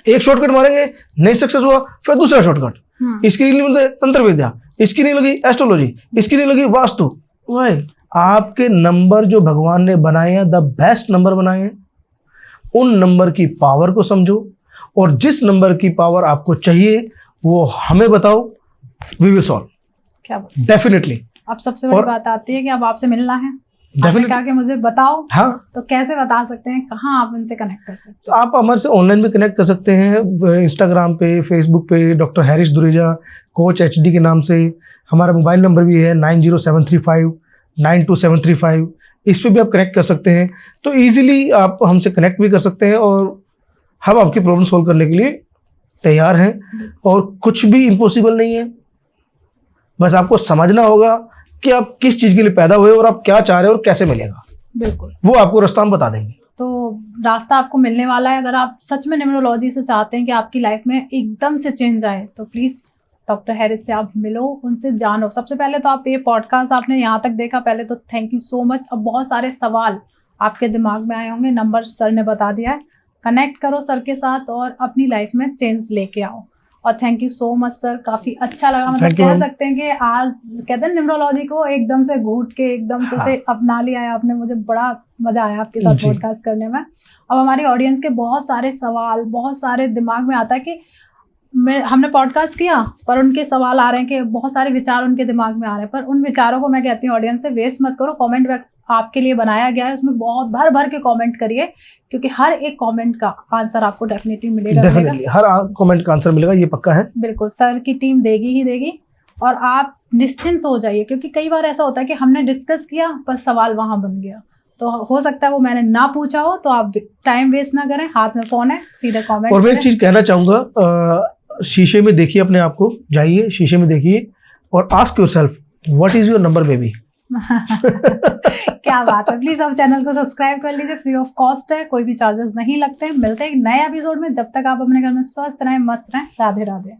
Speaker 2: एक शॉर्टकट मारेंगे, नहीं सक्सेस हुआ, फिर दूसरा शॉर्टकट। इसकी नहीं मिलते तंत्र विद्या, इसकी नहीं लगी एस्ट्रोलॉजी, इसकी नहीं लगी वास्तु। भाई आपके नंबर जो भगवान ने बनाए हैं, द बेस्ट नंबर बनाए हैं, उन नंबर की पावर को समझो और जिस नंबर की पावर आपको चाहिए वो हमें बताओ, वी विल सॉल्व।
Speaker 1: क्या बात,
Speaker 2: डेफिनेटली।
Speaker 1: अब सबसे बड़ी बात आती है कि अब आपसे मिलना है, आपने
Speaker 2: डेफिनेटली
Speaker 1: कहा कि मुझे बताओ।
Speaker 2: हाँ,
Speaker 1: तो कैसे बता सकते हैं, कहाँ आप उनसे कनेक्ट कर सकते हैं?
Speaker 2: तो आप हमारे से ऑनलाइन भी कनेक्ट कर सकते हैं, इंस्टाग्राम पे, फेसबुक पे, doctor Harris Dureja coach HD के नाम से। हमारा मोबाइल नंबर भी है 9073592735। इस पे भी आप कनेक्ट कर सकते हैं। तो इजीली आप हमसे कनेक्ट भी कर सकते हैं और हम आपकी प्रॉब्लम सॉल्व करने के लिए तैयार हैं। और कुछ भी इम्पॉसिबल नहीं है, बस आपको समझना होगा कि आप किस चीज़ के लिए पैदा हुए और आप क्या चाह रहे हो और कैसे मिलेगा।
Speaker 1: बिल्कुल,
Speaker 2: वो आपको रास्ता हम बता देंगे।
Speaker 1: तो रास्ता आपको मिलने वाला है। अगर आप सच में न्यूमरोलॉजी से चाहते हैं कि आपकी लाइफ में एकदम से चेंज आए तो प्लीज़ डॉक्टर हैरिस से आप मिलो, उनसे जानो। सबसे पहले तो आप ये पॉडकास्ट आपने यहाँ तक देखा, पहले तो थैंक यू सो मच। अब बहुत सारे सवाल आपके दिमाग में आए होंगे, नंबर सर ने बता दिया है, कनेक्ट करो सर के साथ और अपनी लाइफ में चेंज लेके आओ। और thank you so much sir, काफ़ी अच्छा लगा। मतलब कह सकते हैं कि आज कहते हैं न्यूमरोलॉजी को एकदम से घूट के एकदम से अपना लिया है आपने। मुझे बड़ा मजा आया आपके साथ पॉडकास्ट करने में। अब हमारी ऑडियंस के बहुत सारे सवाल, बहुत सारे दिमाग में आता है कि हमने पॉडकास्ट किया पर उनके सवाल आ रहे हैं कि बहुत सारे विचार उनके दिमाग में आ रहे हैं, पर उन विचारों को मैं कहती हूँ ऑडियंस से वेस्ट मत करो। कमेंट बॉक्स आपके लिए बनाया गया है, उसमें बहुत भर भर के कमेंट करिए क्योंकि हर एक कमेंट का आंसर आपको डेफिनेटली मिलेगा।
Speaker 2: हर कमेंट का आंसर मिलेगा, ये पक्का है।
Speaker 1: बिल्कुल, सर की टीम देगी ही देगी और आप निश्चिंत हो जाइए क्योंकि कई बार ऐसा होता है कि हमने डिस्कस किया पर सवाल वहाँ बन गया, तो हो सकता है वो मैंने ना पूछा हो। तो आप टाइम वेस्ट ना करें, हाथ में फोन है, सीधे कमेंट।
Speaker 2: और मैं एक चीज कहना चाहूंगा, शीशे में देखिए अपने आप को, जाइए शीशे में देखिए और ask yourself what is your number baby.
Speaker 1: क्या बात है। प्लीज आप चैनल को सब्सक्राइब कर लीजिए, फ्री ऑफ कॉस्ट है, कोई भी चार्जेस नहीं लगते। मिलते हैं एक नए एपिसोड में, जब तक आप अपने घर में स्वस्थ रहें, मस्त रहें। राधे राधे।